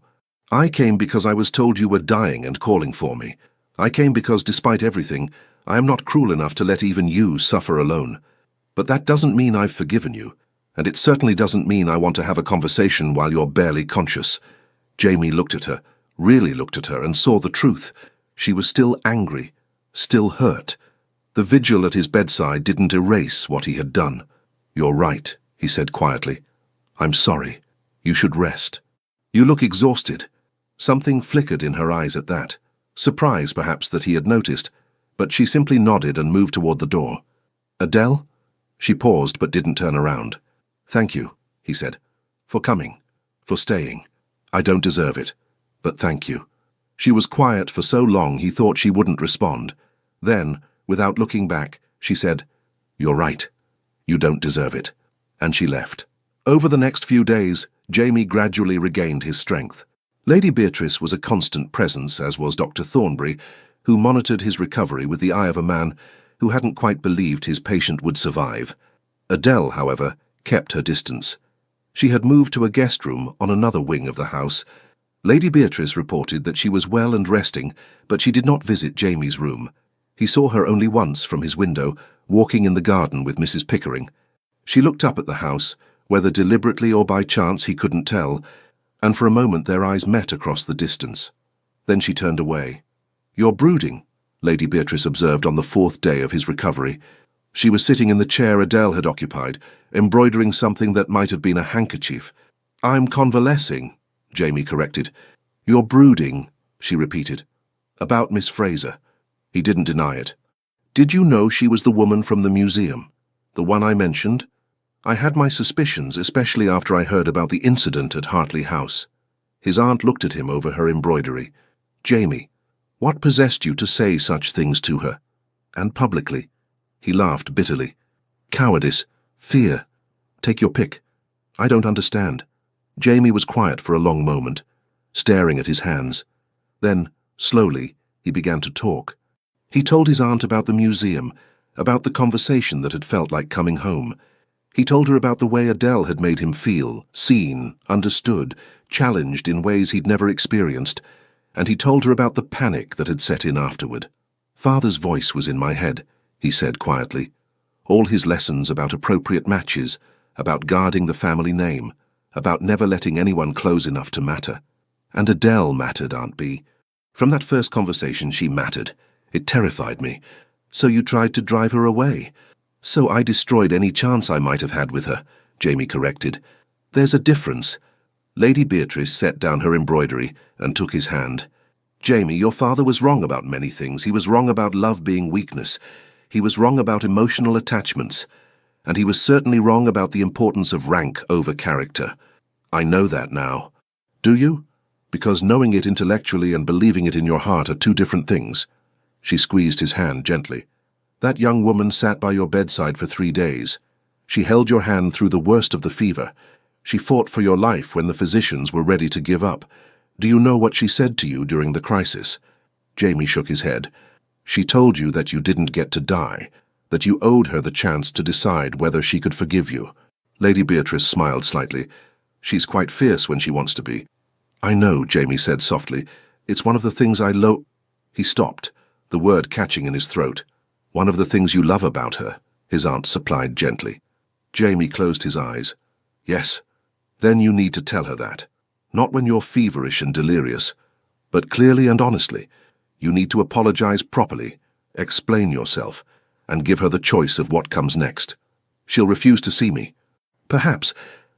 I came because I was told you were dying and calling for me. I came because, despite everything, I am not cruel enough to let even you suffer alone. But that doesn't mean I've forgiven you, and it certainly doesn't mean I want to have a conversation while you're barely conscious. Jamie looked at her, really looked at her, and saw the truth. She was still angry, still hurt. The vigil at his bedside didn't erase what he had done. You're right, he said quietly. I'm sorry. You should rest. You look exhausted. Something flickered in her eyes at that. Surprise, perhaps, that he had noticed, but she simply nodded and moved toward the door. Adele? She paused but didn't turn around. Thank you, he said, for coming, for staying. I don't deserve it, but thank you. She was quiet for so long he thought she wouldn't respond. Then, without looking back, she said, You're right. You don't deserve it. And she left. Over the next few days, Jamie gradually regained his strength. Lady Beatrice was a constant presence, as was Dr. Thornbury, who monitored his recovery with the eye of a man who hadn't quite believed his patient would survive. Adele, however, kept her distance. She had moved to a guest room on another wing of the house. Lady Beatrice reported that she was well and resting, but she did not visit Jamie's room. He saw her only once from his window, walking in the garden with Mrs. Pickering. She looked up at the house, whether deliberately or by chance he couldn't tell, and for a moment their eyes met across the distance. Then she turned away. You're brooding, Lady Beatrice observed on the 4th day of his recovery. She was sitting in the chair Adele had occupied, embroidering something that might have been a handkerchief. I'm convalescing, Jamie corrected. You're brooding, she repeated. About Miss Fraser. He didn't deny it. Did you know she was the woman from the museum? The one I mentioned? I had my suspicions, especially after I heard about the incident at Hartley House. His aunt looked at him over her embroidery. Jamie, what possessed you to say such things to her? And publicly? He laughed bitterly. Cowardice. Fear. Take your pick. I don't understand. Jamie was quiet for a long moment, staring at his hands. Then, slowly, he began to talk. He told his aunt about the museum, about the conversation that had felt like coming home. He told her about the way Adele had made him feel, seen, understood, challenged in ways he'd never experienced, and he told her about the panic that had set in afterward. Father's voice was in my head, he said quietly. All his lessons about appropriate matches, about guarding the family name, about never letting anyone close enough to matter. And Adele mattered, Aunt Bee. From that first conversation she mattered. It terrified me. So you tried to drive her away. So I destroyed any chance I might have had with her, Jamie corrected. There's a difference. Lady Beatrice set down her embroidery and took his hand. Jamie, your father was wrong about many things. He was wrong about love being weakness. He was wrong about emotional attachments. And he was certainly wrong about the importance of rank over character. I know that now. Do you? Because knowing it intellectually and believing it in your heart are two different things. She squeezed his hand gently. That young woman sat by your bedside for 3 days. She held your hand through the worst of the fever. She fought for your life when the physicians were ready to give up. Do you know what she said to you during the crisis? Jamie shook his head. She told you that you didn't get to die, that you owed her the chance to decide whether she could forgive you. Lady Beatrice smiled slightly. She's quite fierce when she wants to be. I know, Jamie said softly. It's one of the things I He stopped, the word catching in his throat. One of the things you love about her, his aunt supplied gently. Jamie closed his eyes. Yes. Then you need to tell her that. Not when you're feverish and delirious, but clearly and honestly. You need to apologize properly, explain yourself, and give her the choice of what comes next. She'll refuse to see me. Perhaps,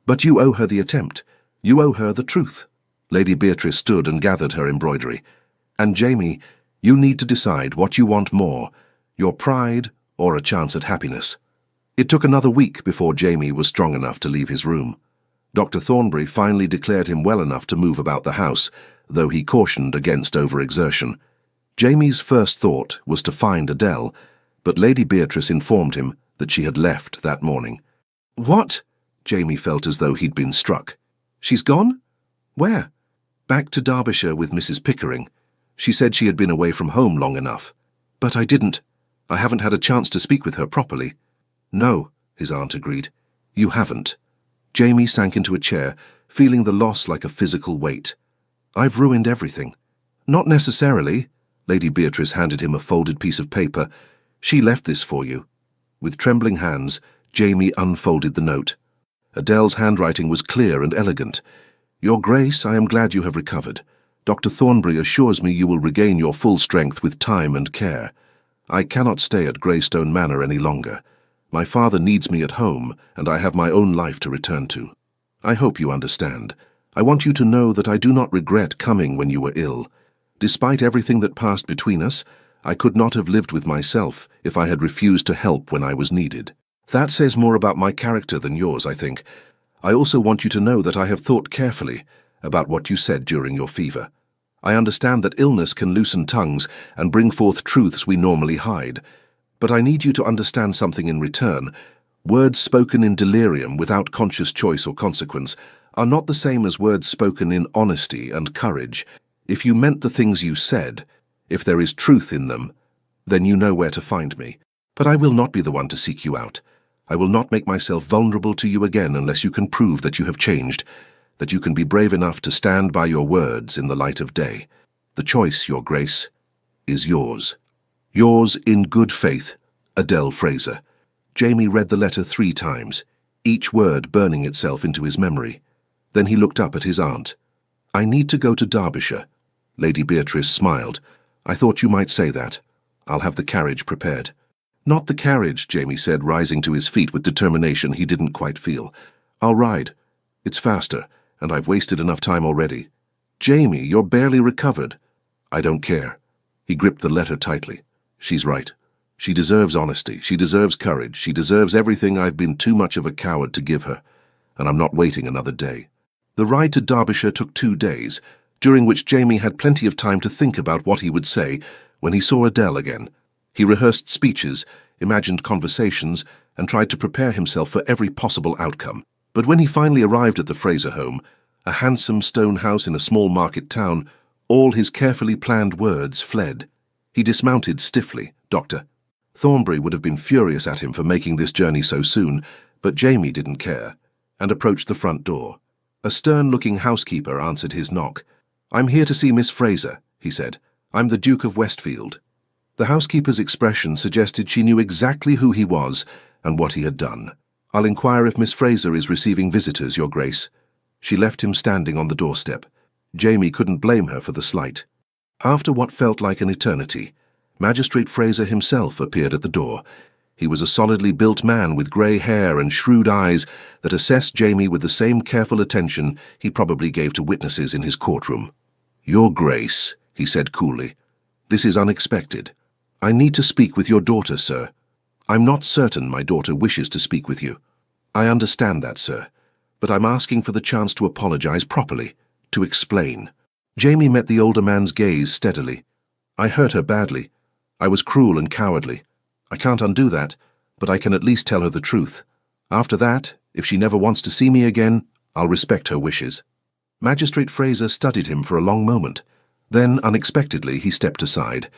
but you owe her the attempt. You owe her the truth. Lady Beatrice stood and gathered her embroidery. And Jamie, you need to decide what you want more, your pride or a chance at happiness. It took another week before Jamie was strong enough to leave his room. Dr. Thornbury finally declared him well enough to move about the house, though he cautioned against overexertion. Jamie's first thought was to find Adele, but Lady Beatrice informed him that she had left that morning. "What?" Jamie felt as though he'd been struck. "She's gone? Where?" "Back to Derbyshire with Mrs. Pickering. She said she had been away from home long enough." "But I didn't. I haven't had a chance to speak with her properly." "No," his aunt agreed. "You haven't." Jamie sank into a chair, feeling the loss like a physical weight. "I've ruined everything." "Not necessarily." Lady Beatrice handed him a folded piece of paper. "She left this for you." With trembling hands, Jamie unfolded the note. Adele's handwriting was clear and elegant. "Your Grace, I am glad you have recovered. Dr. Thornbury assures me you will regain your full strength with time and care. I cannot stay at Greystone Manor any longer. My father needs me at home, and I have my own life to return to. I hope you understand. I want you to know that I do not regret coming when you were ill. Despite everything that passed between us, I could not have lived with myself if I had refused to help when I was needed. That says more about my character than yours, I think. I also want you to know that I have thought carefully about what you said during your fever. I understand that illness can loosen tongues and bring forth truths we normally hide. But I need you to understand something in return. Words spoken in delirium without conscious choice or consequence are not the same as words spoken in honesty and courage. If you meant the things you said, if there is truth in them, then you know where to find me. But I will not be the one to seek you out. I will not make myself vulnerable to you again unless you can prove that you have changed, that you can be brave enough to stand by your words in the light of day. The choice, Your Grace, is yours. Yours in good faith, Adele Fraser." Jamie read the letter 3 times, each word burning itself into his memory. Then he looked up at his aunt. "I need to go to Derbyshire." Lady Beatrice smiled. "I thought you might say that. I'll have the carriage prepared." "Not the carriage," Jamie said, rising to his feet with determination he didn't quite feel. "I'll ride. It's faster, and I've wasted enough time already." "Jamie, you're barely recovered." "I don't care." He gripped the letter tightly. "She's right. She deserves honesty. She deserves courage. She deserves everything I've been too much of a coward to give her, and I'm not waiting another day." The ride to Derbyshire took 2 days, during which Jamie had plenty of time to think about what he would say when he saw Adele again. He rehearsed speeches, imagined conversations, and tried to prepare himself for every possible outcome. But when he finally arrived at the Fraser home, a handsome stone house in a small market town, all his carefully planned words fled. He dismounted stiffly. Dr. Thornbury would have been furious at him for making this journey so soon, but Jamie didn't care, and approached the front door. A stern-looking housekeeper answered his knock. "I'm here to see Miss Fraser," he said. "I'm the Duke of Westfield." The housekeeper's expression suggested she knew exactly who he was and what he had done. "I'll inquire if Miss Fraser is receiving visitors, Your Grace." She left him standing on the doorstep. Jamie couldn't blame her for the slight. After what felt like an eternity, Magistrate Fraser himself appeared at the door. He was a solidly built man with grey hair and shrewd eyes that assessed Jamie with the same careful attention he probably gave to witnesses in his courtroom. "Your Grace," he said coolly, "this is unexpected. I need to speak with your daughter, sir." "I'm not certain my daughter wishes to speak with you." "I understand that, sir, but I'm asking for the chance to apologize properly, to explain." Jamie met the older man's gaze steadily. "I hurt her badly. I was cruel and cowardly. I can't undo that, but I can at least tell her the truth. After that, if she never wants to see me again, I'll respect her wishes." Magistrate Fraser studied him for a long moment. Then, unexpectedly, he stepped aside.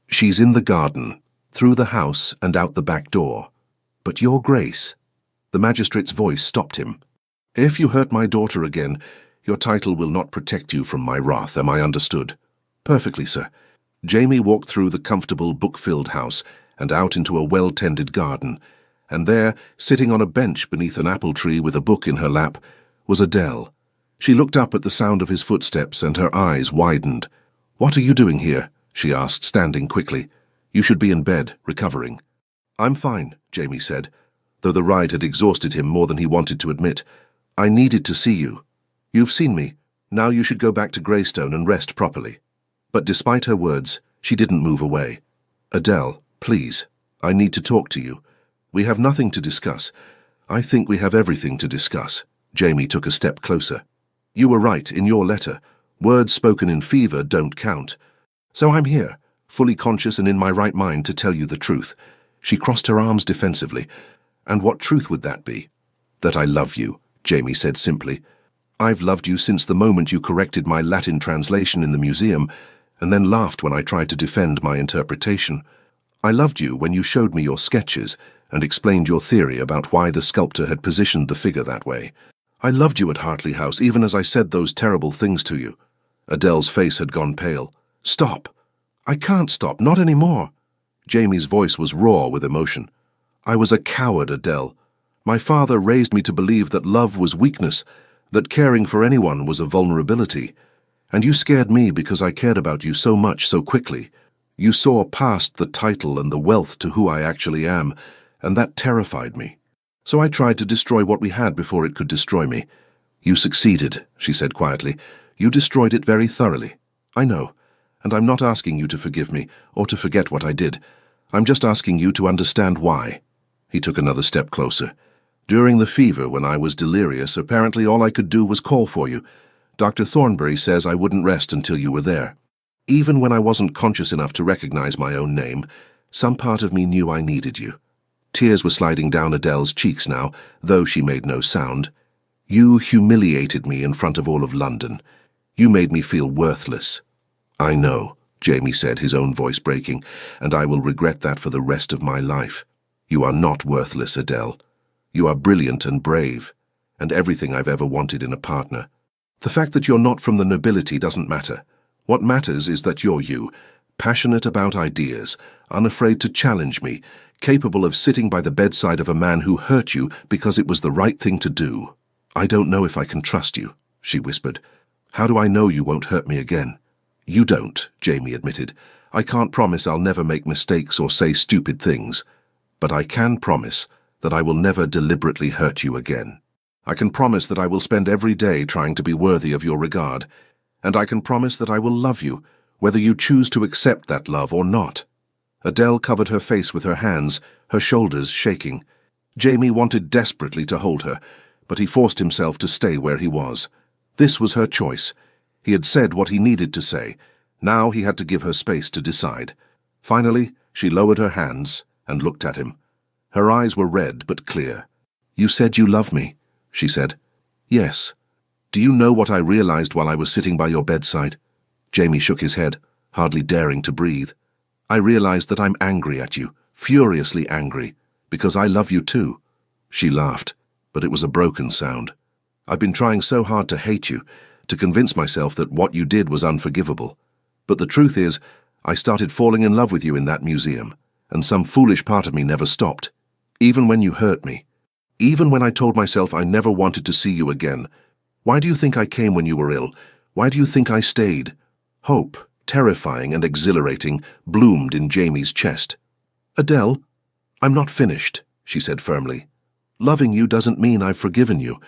"She's in the garden, through the house and out the back door. But Your Grace..." The magistrate's voice stopped him. "If you hurt my daughter again, your title will not protect you from my wrath, am I understood?" "Perfectly, sir." Jamie walked through the comfortable, book-filled house and out into a well-tended garden, and there, sitting on a bench beneath an apple tree with a book in her lap, was Adele. She looked up at the sound of his footsteps, and her eyes widened. "What are you doing here?" she asked, standing quickly. "You should be in bed, recovering." "I'm fine," Jamie said, though the ride had exhausted him more than he wanted to admit. "I needed to see you. You've seen me. Now you should go back to Greystone and rest properly." But despite her words, she didn't move away. "Adele, please, I need to talk to you. We have nothing to discuss." "I think we have everything to discuss," Jamie took a step closer. You were right in your letter. Words spoken in fever don't count. So I'm here, fully conscious and in my right mind to tell you the truth. She crossed her arms defensively. And what truth would that be? That I love you, Jamie said simply. I've loved you since the moment you corrected my Latin translation in the museum and then laughed when I tried to defend my interpretation. I loved you when you showed me your sketches and explained your theory about why the sculptor had positioned the figure that way. I loved you at Hartley House even as I said those terrible things to you. Adele's face had gone pale. Stop. I can't stop, not anymore. Jamie's voice was raw with emotion. I was a coward, Adele. My father raised me to believe that love was weakness, that caring for anyone was a vulnerability. And you scared me because I cared about you so much so quickly. You saw past the title and the wealth to who I actually am, and that terrified me. So I tried to destroy what we had before it could destroy me. You succeeded, she said quietly. You destroyed it very thoroughly. I know, and I'm not asking you to forgive me or to forget what I did. I'm just asking you to understand why. He took another step closer. During the fever, when I was delirious, apparently all I could do was call for you. Dr. Thornbury says I wouldn't rest until you were there. Even when I wasn't conscious enough to recognize my own name, some part of me knew I needed you. Tears were sliding down Adele's cheeks now, though she made no sound. You humiliated me in front of all of London. You made me feel worthless. I know, Jamie said, his own voice breaking, and I will regret that for the rest of my life. You are not worthless, Adele. You are brilliant and brave, and everything I've ever wanted in a partner. The fact that you're not from the nobility doesn't matter. What matters is that you're you, passionate about ideas, unafraid to challenge me, capable of sitting by the bedside of a man who hurt you because it was the right thing to do. I don't know if I can trust you, she whispered. How do I know you won't hurt me again? You don't, Jamie admitted. I can't promise I'll never make mistakes or say stupid things, but I can promise that I will never deliberately hurt you again. I can promise that I will spend every day trying to be worthy of your regard, and I can promise that I will love you, whether you choose to accept that love or not. Adele covered her face with her hands, her shoulders shaking. Jamie wanted desperately to hold her, but he forced himself to stay where he was. This was her choice. He had said what he needed to say. Now he had to give her space to decide. Finally, she lowered her hands and looked at him. Her eyes were red but clear. You said you love me, she said. Yes. Do you know what I realized while I was sitting by your bedside? Jamie shook his head, hardly daring to breathe. I realized that I'm angry at you, furiously angry, because I love you too. She laughed, but it was a broken sound. I've been trying so hard to hate you, to convince myself that what you did was unforgivable. But the truth is, I started falling in love with you in that museum, and some foolish part of me never stopped. Even when you hurt me. Even when I told myself I never wanted to see you again. Why do you think I came when you were ill? Why do you think I stayed? Hope, terrifying and exhilarating, bloomed in Jamie's chest. Adele, I'm not finished, she said firmly. Loving you doesn't mean I've forgiven you,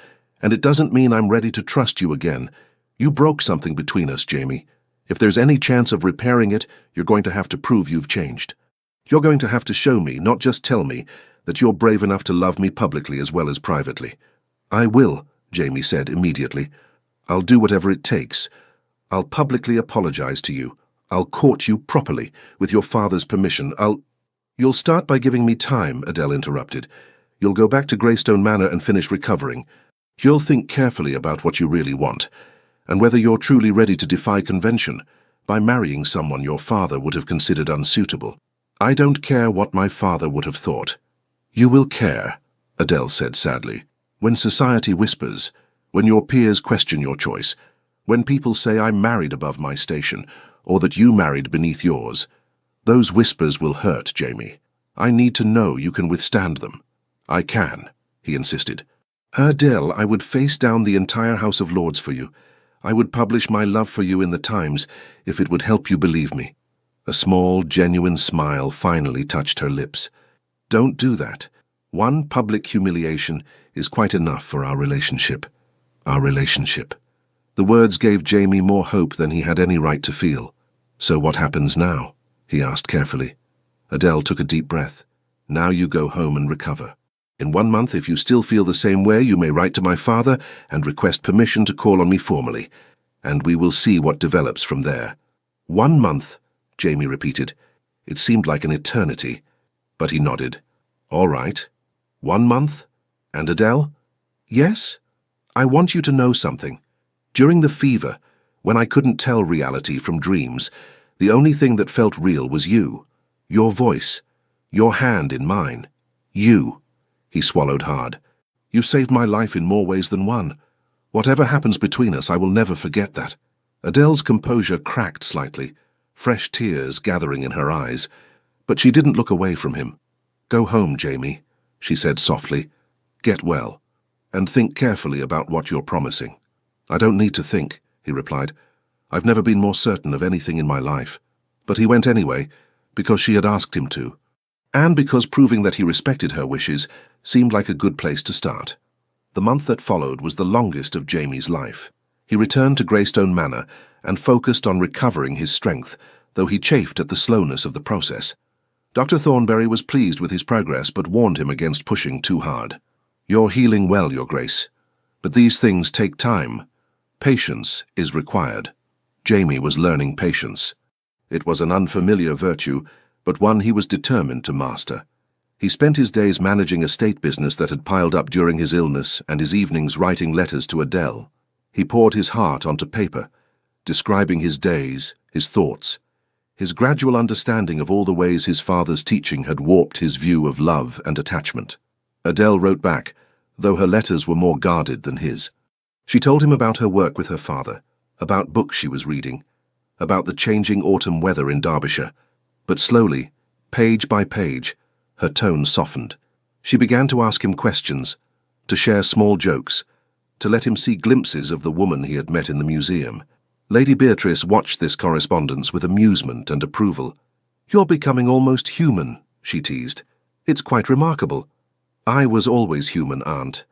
and it doesn't mean I'm ready to trust you again. You broke something between us, Jamie. If there's any chance of repairing it, you're going to have to prove you've changed. You're going to have to show me, not just tell me, that you're brave enough to love me publicly as well as privately. I will, Jamie said immediately. I'll do whatever it takes. I'll publicly apologize to you. I'll court you properly, with your father's permission. You'll start by giving me time, Adele interrupted. You'll go back to Greystone Manor and finish recovering. You'll think carefully about what you really want, and whether you're truly ready to defy convention by marrying someone your father would have considered unsuitable. I don't care what my father would have thought. You will care, Adele said sadly, when society whispers, when your peers question your choice, when people say I'm married above my station, or that you married beneath yours. Those whispers will hurt, Jamie. I need to know you can withstand them. I can, he insisted. Adele, I would face down the entire House of Lords for you. I would publish my love for you in the Times if it would help you believe me. A small, genuine smile finally touched her lips. Don't do that. One public humiliation is quite enough for our relationship. Our relationship. The words gave Jamie more hope than he had any right to feel. So what happens now? He asked carefully. Adele took a deep breath. Now you go home and recover. In 1 month, if you still feel the same way, you may write to my father and request permission to call on me formally, and we will see what develops from there. 1 month, Jamie repeated. It seemed like an eternity, but he nodded. All right. 1 month? And Adele? Yes? I want you to know something. During the fever, when I couldn't tell reality from dreams, the only thing that felt real was you. Your voice. Your hand in mine. You. He swallowed hard. You saved my life in more ways than one. Whatever happens between us, I will never forget that. Adele's composure cracked slightly, fresh tears gathering in her eyes, but she didn't look away from him. Go home, Jamie, she said softly. Get well, and think carefully about what you're promising. I don't need to think, he replied. I've never been more certain of anything in my life. But he went anyway, because she had asked him to, and because proving that he respected her wishes seemed like a good place to start. The month that followed was the longest of Jamie's life. He returned to Greystone Manor and focused on recovering his strength, though he chafed at the slowness of the process. Dr. Thornberry was pleased with his progress but warned him against pushing too hard. You're healing well, Your Grace, but these things take time. Patience is required. Jamie was learning patience. It was an unfamiliar virtue, but one he was determined to master. He spent his days managing estate business that had piled up during his illness and his evenings writing letters to Adele. He poured his heart onto paper, describing his days, his thoughts. His gradual understanding of all the ways his father's teaching had warped his view of love and attachment. Adele wrote back, though her letters were more guarded than his. She told him about her work with her father, about books she was reading, about the changing autumn weather in Derbyshire. But slowly, page by page, her tone softened. She began to ask him questions, to share small jokes, to let him see glimpses of the woman he had met in the museum. Lady Beatrice watched this correspondence with amusement and approval. You're becoming almost human, she teased. It's quite remarkable. I was always human, Aunt.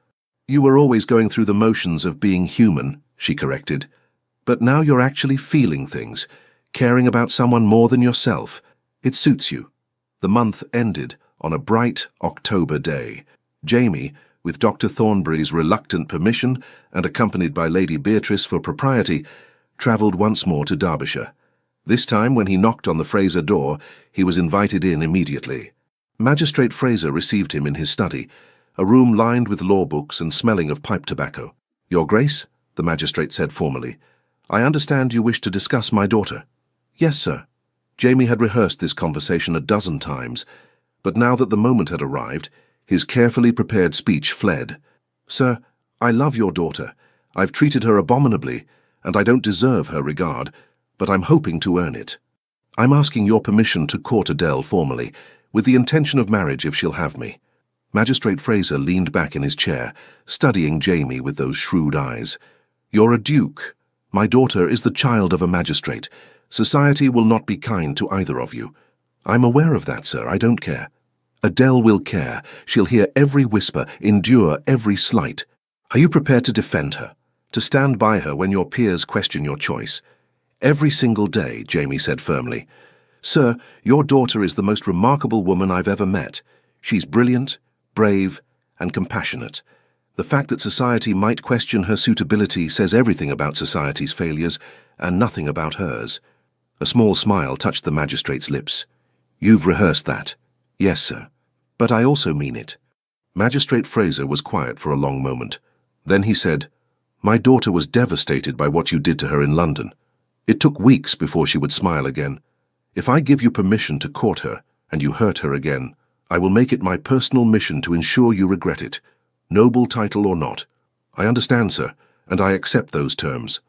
You were always going through the motions of being human, she corrected. But now you're actually feeling things, caring about someone more than yourself. It suits you. The month ended on a bright October day. Jamie, with Dr. Thornberry's reluctant permission and accompanied by Lady Beatrice for propriety, travelled once more to Derbyshire. This time, when he knocked on the Fraser door, he was invited in immediately. Magistrate Fraser received him in his study, a room lined with law books and smelling of pipe tobacco. Your Grace, the magistrate said formally, I understand you wish to discuss my daughter. Yes, sir. Jamie had rehearsed this conversation a dozen times, but now that the moment had arrived, his carefully prepared speech fled. Sir, I love your daughter. I've treated her abominably, and I don't deserve her regard, but I'm hoping to earn it. I'm asking your permission to court Adele formally, with the intention of marriage if she'll have me. Magistrate Fraser leaned back in his chair, studying Jamie with those shrewd eyes. You're a duke. My daughter is the child of a magistrate. Society will not be kind to either of you. I'm aware of that, sir. I don't care. Adele will care. She'll hear every whisper, endure every slight. Are you prepared to defend her, to stand by her when your peers question your choice? Every single day, Jamie said firmly. Sir, your daughter is the most remarkable woman I've ever met. She's brilliant, brave, and compassionate. The fact that society might question her suitability says everything about society's failures and nothing about hers. A small smile touched the magistrate's lips. You've rehearsed that. Yes, sir. But I also mean it. Magistrate Fraser was quiet for a long moment. Then he said, My daughter was devastated by what you did to her in London. It took weeks before she would smile again. If I give you permission to court her, and you hurt her again, I will make it my personal mission to ensure you regret it. Noble title or not. I understand, sir, and I accept those terms.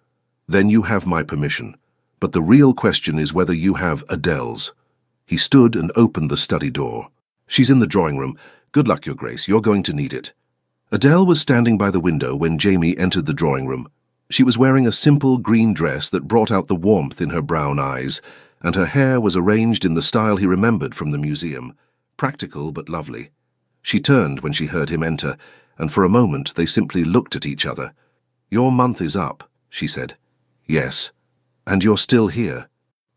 Then you have my permission. But the real question is whether you have Adele's. He stood and opened the study door. She's in the drawing room. Good luck, Your Grace. You're going to need it. Adele was standing by the window when Jamie entered the drawing room. She was wearing a simple green dress that brought out the warmth in her brown eyes, and her hair was arranged in the style he remembered from the museum, practical but lovely. She turned when she heard him enter, and for a moment they simply looked at each other. Your month is up, she said. Yes. And you're still here.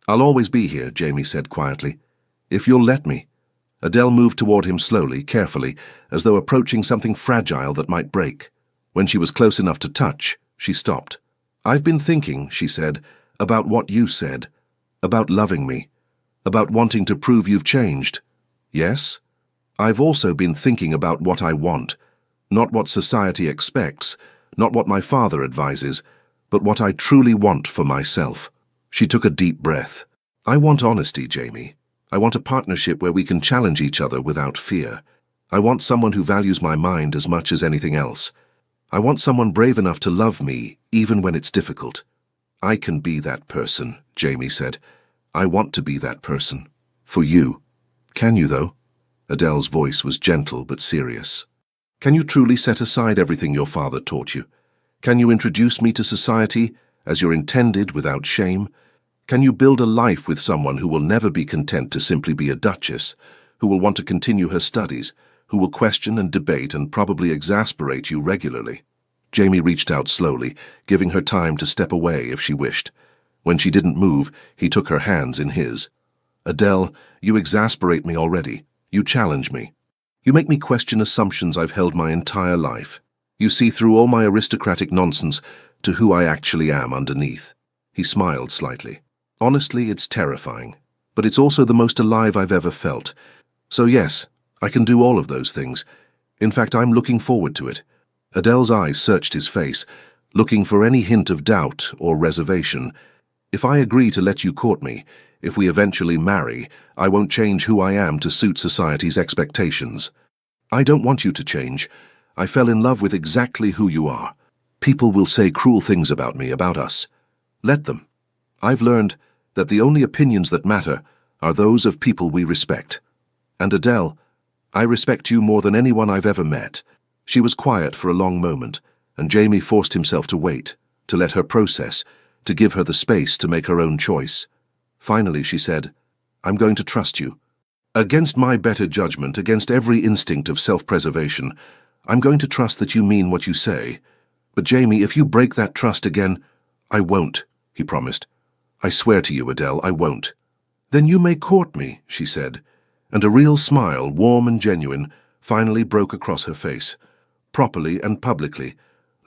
I'll always be here, Jamie said quietly. If you'll let me. Adele moved toward him slowly, carefully, as though approaching something fragile that might break. When she was close enough to touch, she stopped. "I've been thinking," she said, "about what you said. About loving me. About wanting to prove you've changed." "Yes? I've also been thinking about what I want. Not what society expects, not what my father advises, but what I truly want for myself." She took a deep breath. "I want honesty, Jamie. I want a partnership where we can challenge each other without fear. I want someone who values my mind as much as anything else. I want someone brave enough to love me, even when it's difficult." "I can be that person," Jamie said. "I want to be that person. For you." "Can you, though?" Adele's voice was gentle but serious. "Can you truly set aside everything your father taught you? Can you introduce me to society as you're intended without shame? Can you build a life with someone who will never be content to simply be a duchess, who will want to continue her studies, who will question and debate and probably exasperate you regularly?" Jamie reached out slowly, giving her time to step away if she wished. When she didn't move, he took her hands in his. "Adele, you exasperate me already. You challenge me. You make me question assumptions I've held my entire life. You see through all my aristocratic nonsense to who I actually am underneath." He smiled slightly. "Honestly, it's terrifying, but it's also the most alive I've ever felt. So yes, I can do all of those things. In fact, I'm looking forward to it." Adele's eyes searched his face, looking for any hint of doubt or reservation. "If I agree to let you court me, if we eventually marry, I won't change who I am to suit society's expectations." "I don't want you to change. I fell in love with exactly who you are. People will say cruel things about me, about us. Let them. I've learned that the only opinions that matter are those of people we respect. And Adele, I respect you more than anyone I've ever met." She was quiet for a long moment, and Jamie forced himself to wait, to let her process, to give her the space to make her own choice. Finally, she said, "I'm going to trust you. Against my better judgment, against every instinct of self-preservation, I'm going to trust that you mean what you say. But Jamie, if you break that trust again—" "I won't," he promised. "I swear to you, Adele, I won't." "Then you may court me," she said, and a real smile, warm and genuine, finally broke across her face. "Properly and publicly.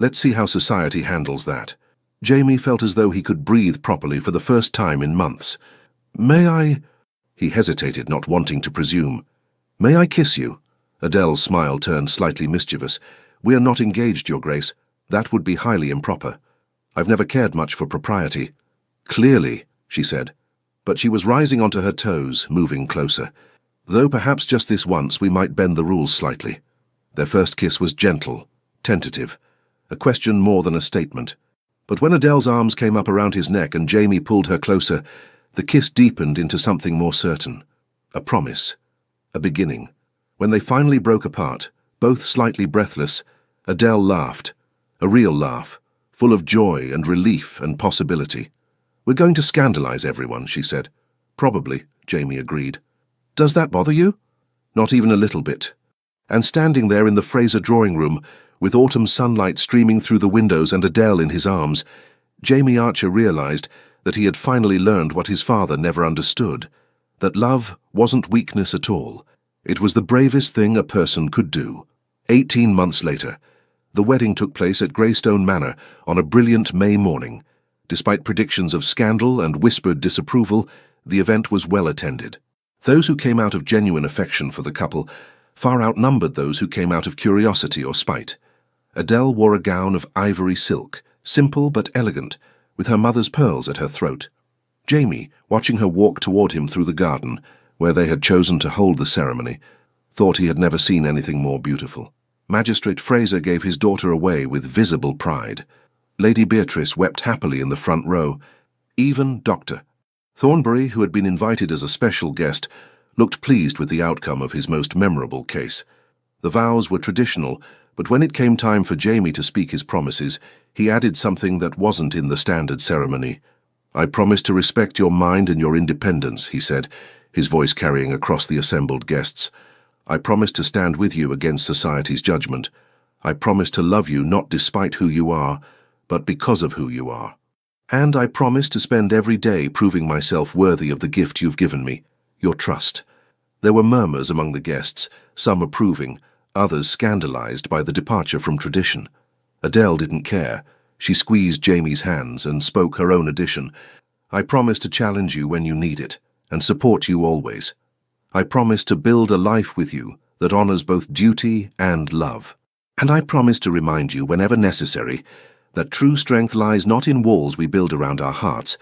Let's see how society handles that." Jamie felt as though he could breathe properly for the first time in months. "May I—" He hesitated, not wanting to presume. "May I kiss you?" Adele's smile turned slightly mischievous. "We are not engaged, Your Grace. That would be highly improper. I've never cared much for propriety." "Clearly," she said. But she was rising onto her toes, moving closer. "Though perhaps just this once we might bend the rules slightly." Their first kiss was gentle, tentative, a question more than a statement. But when Adele's arms came up around his neck and Jamie pulled her closer, the kiss deepened into something more certain. A promise. A beginning. When they finally broke apart, both slightly breathless, Adele laughed. A real laugh, full of joy and relief and possibility. "We're going to scandalize everyone," she said. "Probably," Jamie agreed. "Does that bother you?" "Not even a little bit." And standing there in the Fraser drawing room, with autumn sunlight streaming through the windows and Adele in his arms, Jamie Archer realized that he had finally learned what his father never understood, that love wasn't weakness at all. It was the bravest thing a person could do. 18 months later, the wedding took place at Greystone Manor on a brilliant May morning. Despite predictions of scandal and whispered disapproval, the event was well attended. Those who came out of genuine affection for the couple far outnumbered those who came out of curiosity or spite. Adele wore a gown of ivory silk, simple but elegant, with her mother's pearls at her throat. Jamie, watching her walk toward him through the garden, where they had chosen to hold the ceremony, thought he had never seen anything more beautiful. Magistrate Fraser gave his daughter away with visible pride. Lady Beatrice wept happily in the front row. Even Dr. Thornbury, who had been invited as a special guest, looked pleased with the outcome of his most memorable case. The vows were traditional, but when it came time for Jamie to speak his promises, he added something that wasn't in the standard ceremony. "I promise to respect your mind and your independence," he said, his voice carrying across the assembled guests. "I promise to stand with you against society's judgment. I promise to love you not despite who you are, but because of who you are. And I promise to spend every day proving myself worthy of the gift you've given me, your trust." There were murmurs among the guests, some approving, others scandalized by the departure from tradition. Adele didn't care. She squeezed Jamie's hands and spoke her own addition. "I promise to challenge you when you need it, and support you always. I promise to build a life with you that honors both duty and love. And I promise to remind you whenever necessary that true strength lies not in walls we build around our hearts,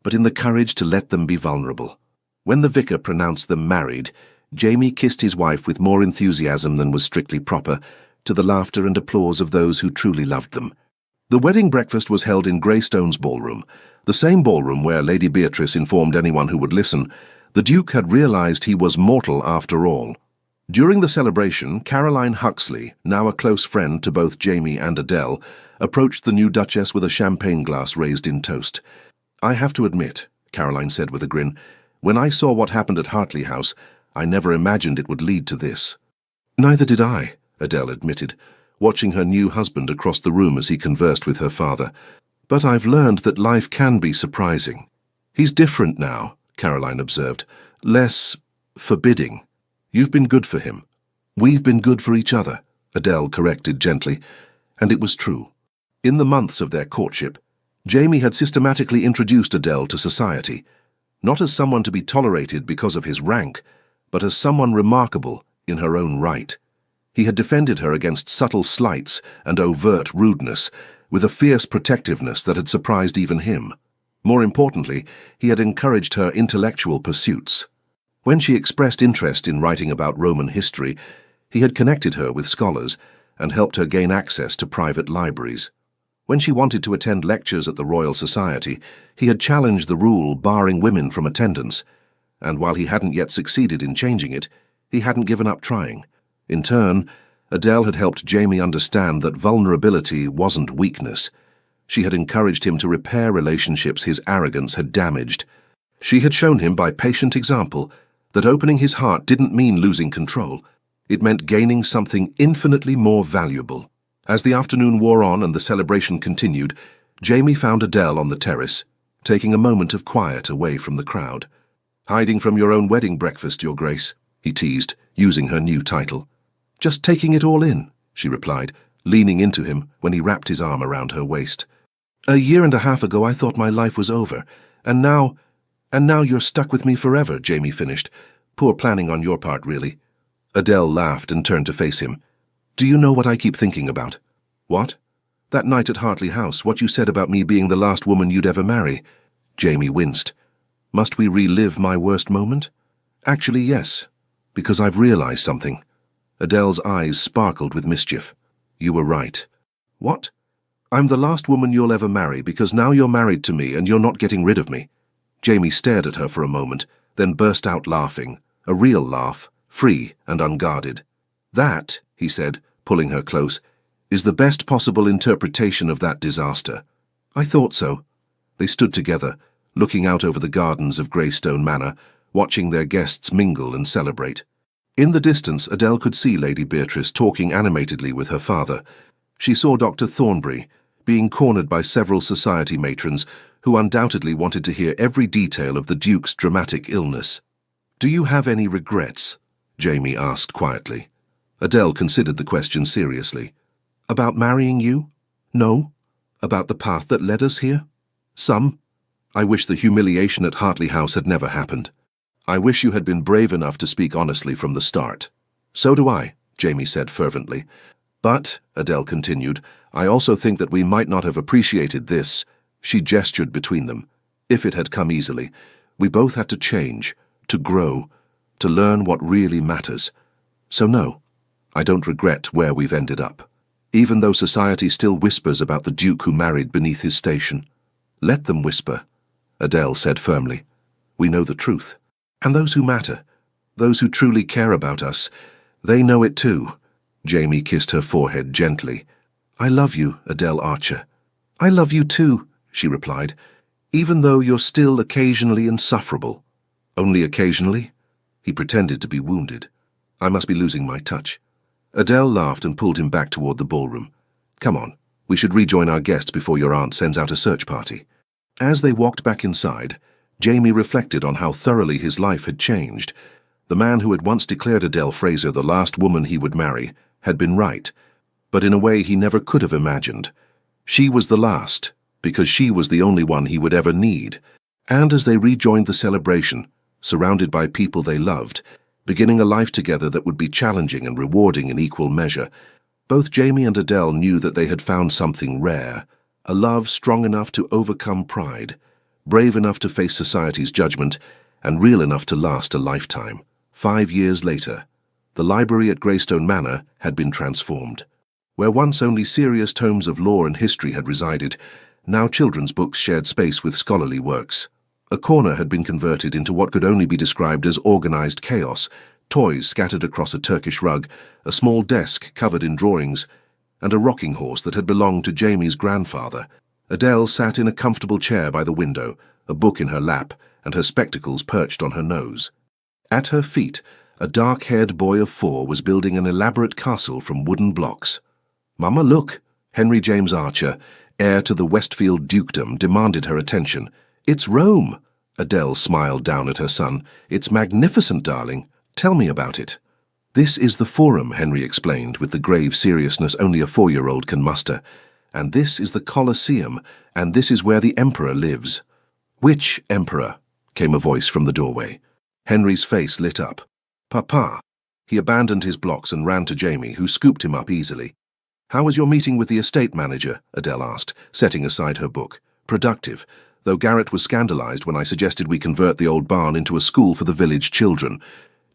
but in the courage to let them be vulnerable." When the vicar pronounced them married, Jamie kissed his wife with more enthusiasm than was strictly proper, to the laughter and applause of those who truly loved them. The wedding breakfast was held in Greystone's ballroom, the same ballroom where Lady Beatrice informed anyone who would listen. The Duke had realized he was mortal after all. During the celebration, Caroline Huxley, now a close friend to both Jamie and Adele, approached the new Duchess with a champagne glass raised in toast. "I have to admit," Caroline said with a grin, "when I saw what happened at Hartley House, I never imagined it would lead to this." "Neither did I," Adele admitted, watching her new husband across the room as he conversed with her father. "But I've learned that life can be surprising." "He's different now," Caroline observed, "less forbidding. You've been good for him." "We've been good for each other," Adele corrected gently, and it was true. In the months of their courtship, Jamie had systematically introduced Adele to society, not as someone to be tolerated because of his rank, but as someone remarkable in her own right. He had defended her against subtle slights and overt rudeness, with a fierce protectiveness that had surprised even him. More importantly, he had encouraged her intellectual pursuits. When she expressed interest in writing about Roman history, he had connected her with scholars and helped her gain access to private libraries. When she wanted to attend lectures at the Royal Society, he had challenged the rule barring women from attendance, and while he hadn't yet succeeded in changing it, he hadn't given up trying. In turn, Adele had helped Jamie understand that vulnerability wasn't weakness. She had encouraged him to repair relationships his arrogance had damaged. She had shown him by patient example that opening his heart didn't mean losing control. It meant gaining something infinitely more valuable. As the afternoon wore on and the celebration continued, Jamie found Adele on the terrace, taking a moment of quiet away from the crowd. "Hiding from your own wedding breakfast, Your Grace," he teased, using her new title. "Just taking it all in," she replied, leaning into him when he wrapped his arm around her waist. "A year and a half ago I thought my life was over, and now you're stuck with me forever," Jamie finished. "Poor planning on your part, really." Adele laughed and turned to face him. "Do you know what I keep thinking about?" "What?" "That night at Hartley House, what you said about me being the last woman you'd ever marry." Jamie winced. "Must we relive my worst moment?" "Actually, yes, because I've realized something." Adele's eyes sparkled with mischief. "You were right." "What?" "I'm the last woman you'll ever marry because now you're married to me and you're not getting rid of me." Jamie stared at her for a moment, then burst out laughing, a real laugh, free and unguarded. "That," he said, pulling her close, "is the best possible interpretation of that disaster." "I thought so." They stood together, looking out over the gardens of Greystone Manor, watching their guests mingle and celebrate. In the distance, Adele could see Lady Beatrice talking animatedly with her father. She saw Dr. Thornbury, being cornered by several society matrons who undoubtedly wanted to hear every detail of the Duke's dramatic illness. "Do you have any regrets?" Jamie asked quietly. Adele considered the question seriously. "About marrying you? No. About the path that led us here? Some. I wish the humiliation at Hartley House had never happened. I wish you had been brave enough to speak honestly from the start." "So do I," Jamie said fervently. "But," Adele continued, "I also think that we might not have appreciated this," she gestured between them, "if it had come easily. We both had to change, to grow, to learn what really matters. So no, I don't regret where we've ended up, even though society still whispers about the Duke who married beneath his station. Let them whisper," Adele said firmly. "We know the truth. And those who matter, those who truly care about us, they know it too." Jamie kissed her forehead gently. "I love you, Adele Archer." "I love you too," she replied, "even though you're still occasionally insufferable." "Only occasionally?" He pretended to be wounded. "I must be losing my touch." Adele laughed and pulled him back toward the ballroom. "Come on, we should rejoin our guests before your aunt sends out a search party." As they walked back inside, Jamie reflected on how thoroughly his life had changed. The man who had once declared Adele Fraser the last woman he would marry had been right, but in a way he never could have imagined. She was the last, because she was the only one he would ever need. And as they rejoined the celebration, surrounded by people they loved, beginning a life together that would be challenging and rewarding in equal measure, both Jamie and Adele knew that they had found something rare, a love strong enough to overcome pride, brave enough to face society's judgment, and real enough to last a lifetime. 5 years later, the library at Greystone Manor had been transformed. Where once only serious tomes of lore and history had resided, now children's books shared space with scholarly works. A corner had been converted into what could only be described as organized chaos, toys scattered across a Turkish rug, a small desk covered in drawings, and a rocking horse that had belonged to Jamie's grandfather. Adele sat in a comfortable chair by the window, a book in her lap, and her spectacles perched on her nose. At her feet, a dark-haired boy of 4 was building an elaborate castle from wooden blocks. "Mama, look!" Henry James Archer, heir to the Westfield dukedom, demanded her attention. "It's Rome!" Adele smiled down at her son. "It's magnificent, darling. Tell me about it." "This is the Forum," Henry explained, with the grave seriousness only a 4-year-old can muster. "And this is the Colosseum, and this is where the Emperor lives." "Which Emperor?" came a voice from the doorway. Henry's face lit up. "Papa." He abandoned his blocks and ran to Jamie, who scooped him up easily. "How was your meeting with the estate manager?" Adele asked, setting aside her book. "Productive, though Garrett was scandalized when I suggested we convert the old barn into a school for the village children."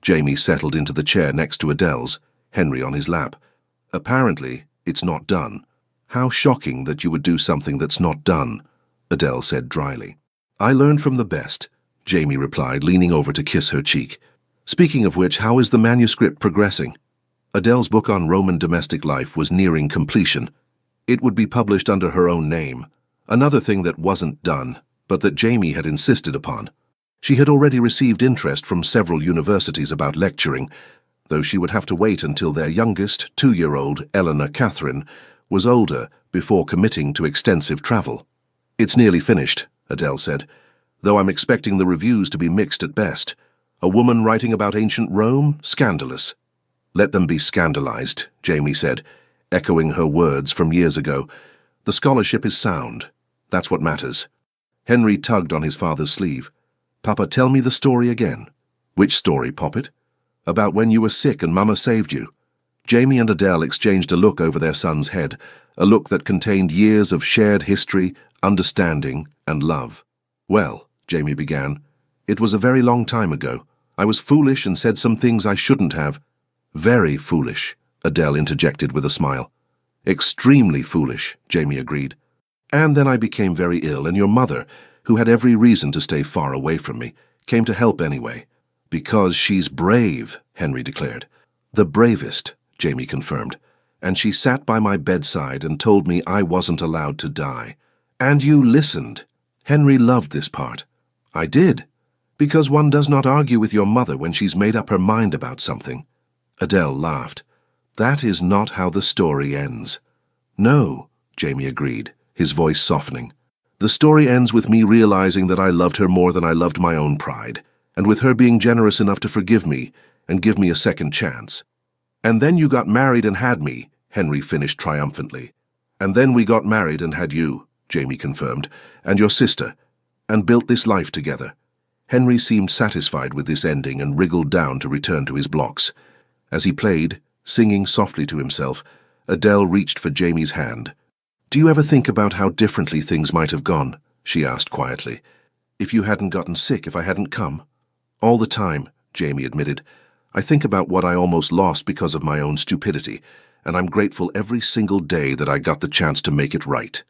Jamie settled into the chair next to Adele's, Henry on his lap. "Apparently, it's not done." "How shocking that you would do something that's not done," Adele said dryly. "I learned from the best," Jamie replied, leaning over to kiss her cheek. "Speaking of which, how is the manuscript progressing?" Adele's book on Roman domestic life was nearing completion. It would be published under her own name, another thing that wasn't done, but that Jamie had insisted upon. She had already received interest from several universities about lecturing, though she would have to wait until their youngest, 2-year-old, Eleanor Catherine, was older before committing to extensive travel. "It's nearly finished," Adele said, "though I'm expecting the reviews to be mixed at best. A woman writing about ancient Rome? Scandalous." "Let them be scandalized," Jamie said, echoing her words from years ago. "The scholarship is sound. That's what matters." Henry tugged on his father's sleeve. "Papa, tell me the story again." "Which story, Poppet?" "About when you were sick and Mama saved you." Jamie and Adele exchanged a look over their son's head, a look that contained years of shared history, understanding, and love. "Well," Jamie began, "it was a very long time ago. I was foolish and said some things I shouldn't have." "Very foolish," Adele interjected with a smile. "Extremely foolish," Jamie agreed. "And then I became very ill, and your mother, who had every reason to stay far away from me, came to help anyway." "Because she's brave," Henry declared. "The bravest," Jamie confirmed. "And she sat by my bedside and told me I wasn't allowed to die. And you listened." Henry loved this part. "I did. Because one does not argue with your mother when she's made up her mind about something." Adele laughed. "That is not how the story ends." "No," Jamie agreed, his voice softening. "The story ends with me realizing that I loved her more than I loved my own pride, and with her being generous enough to forgive me and give me a second chance." "And then you got married and had me," Henry finished triumphantly. "And then we got married and had you," Jamie confirmed, "and your sister, and built this life together." Henry seemed satisfied with this ending and wriggled down to return to his blocks. As he played, singing softly to himself, Adele reached for Jamie's hand. "Do you ever think about how differently things might have gone?" she asked quietly. "If you hadn't gotten sick, if I hadn't come?" "All the time," Jamie admitted. "I think about what I almost lost because of my own stupidity, and I'm grateful every single day that I got the chance to make it right."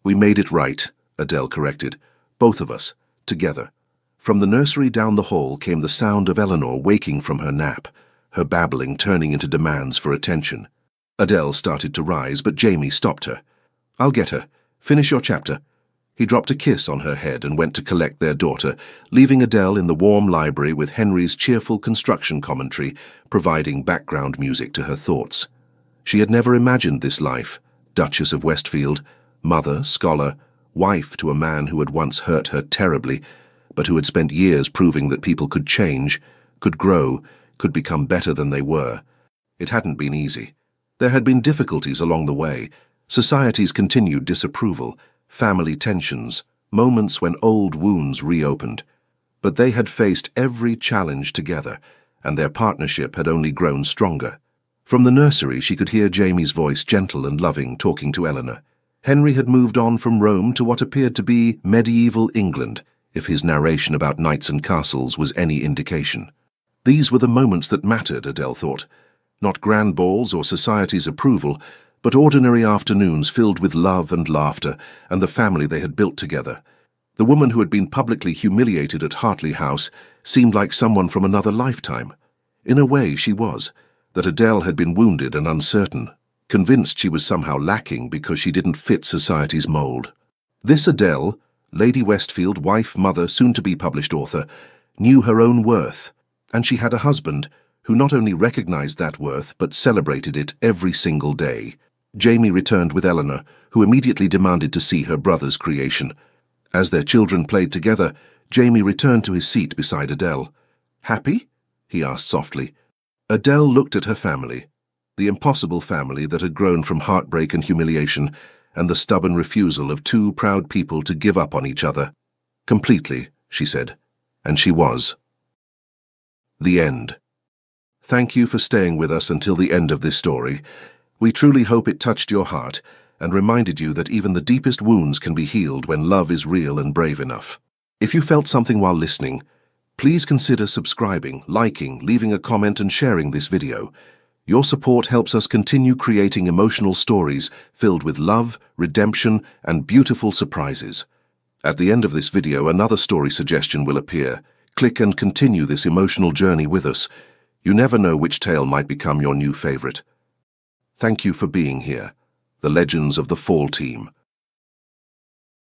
"We made it right," Adele corrected. "Both of us, together." From the nursery down the hall came the sound of Eleanor waking from her nap, her babbling turning into demands for attention. Adele started to rise, but Jamie stopped her. "I'll get her. Finish your chapter." He dropped a kiss on her head and went to collect their daughter, leaving Adele in the warm library with Henry's cheerful construction commentary providing background music to her thoughts. She had never imagined this life, Duchess of Westfield, mother, scholar, wife to a man who had once hurt her terribly, but who had spent years proving that people could change, could grow, could become better than they were. It hadn't been easy. There had been difficulties along the way, society's continued disapproval, family tensions, moments when old wounds reopened. But they had faced every challenge together, and their partnership had only grown stronger. From the nursery, she could hear Jamie's voice, gentle and loving, talking to Eleanor. Henry had moved on from Rome to what appeared to be medieval England, if his narration about knights and castles was any indication. These were the moments that mattered, Adele thought. Not grand balls or society's approval, but ordinary afternoons filled with love and laughter and the family they had built together. The woman who had been publicly humiliated at Hartley House seemed like someone from another lifetime. In a way, she was. That Adele had been wounded and uncertain, convinced she was somehow lacking because she didn't fit society's mold. This Adele, Lady Westfield, wife, mother, soon-to-be published author, knew her own worth, and she had a husband who not only recognized that worth but celebrated it every single day. Jamie returned with Eleanor, who immediately demanded to see her brother's creation. As their children played together, Jamie returned to his seat beside Adele. "Happy?" he asked softly. Adele looked at her family, the impossible family that had grown from heartbreak and humiliation and the stubborn refusal of two proud people to give up on each other. "Completely," she said, and she was. The end. Thank you for staying with us until the end of this story. We truly hope it touched your heart and reminded you that even the deepest wounds can be healed when love is real and brave enough. If you felt something while listening, please consider subscribing, liking, leaving a comment and sharing this video. Your support helps us continue creating emotional stories filled with love, redemption, and beautiful surprises. At the end of this video, another story suggestion will appear. Click and continue this emotional journey with us. You never know which tale might become your new favorite. Thank you for being here. The Legends of the Fall Team.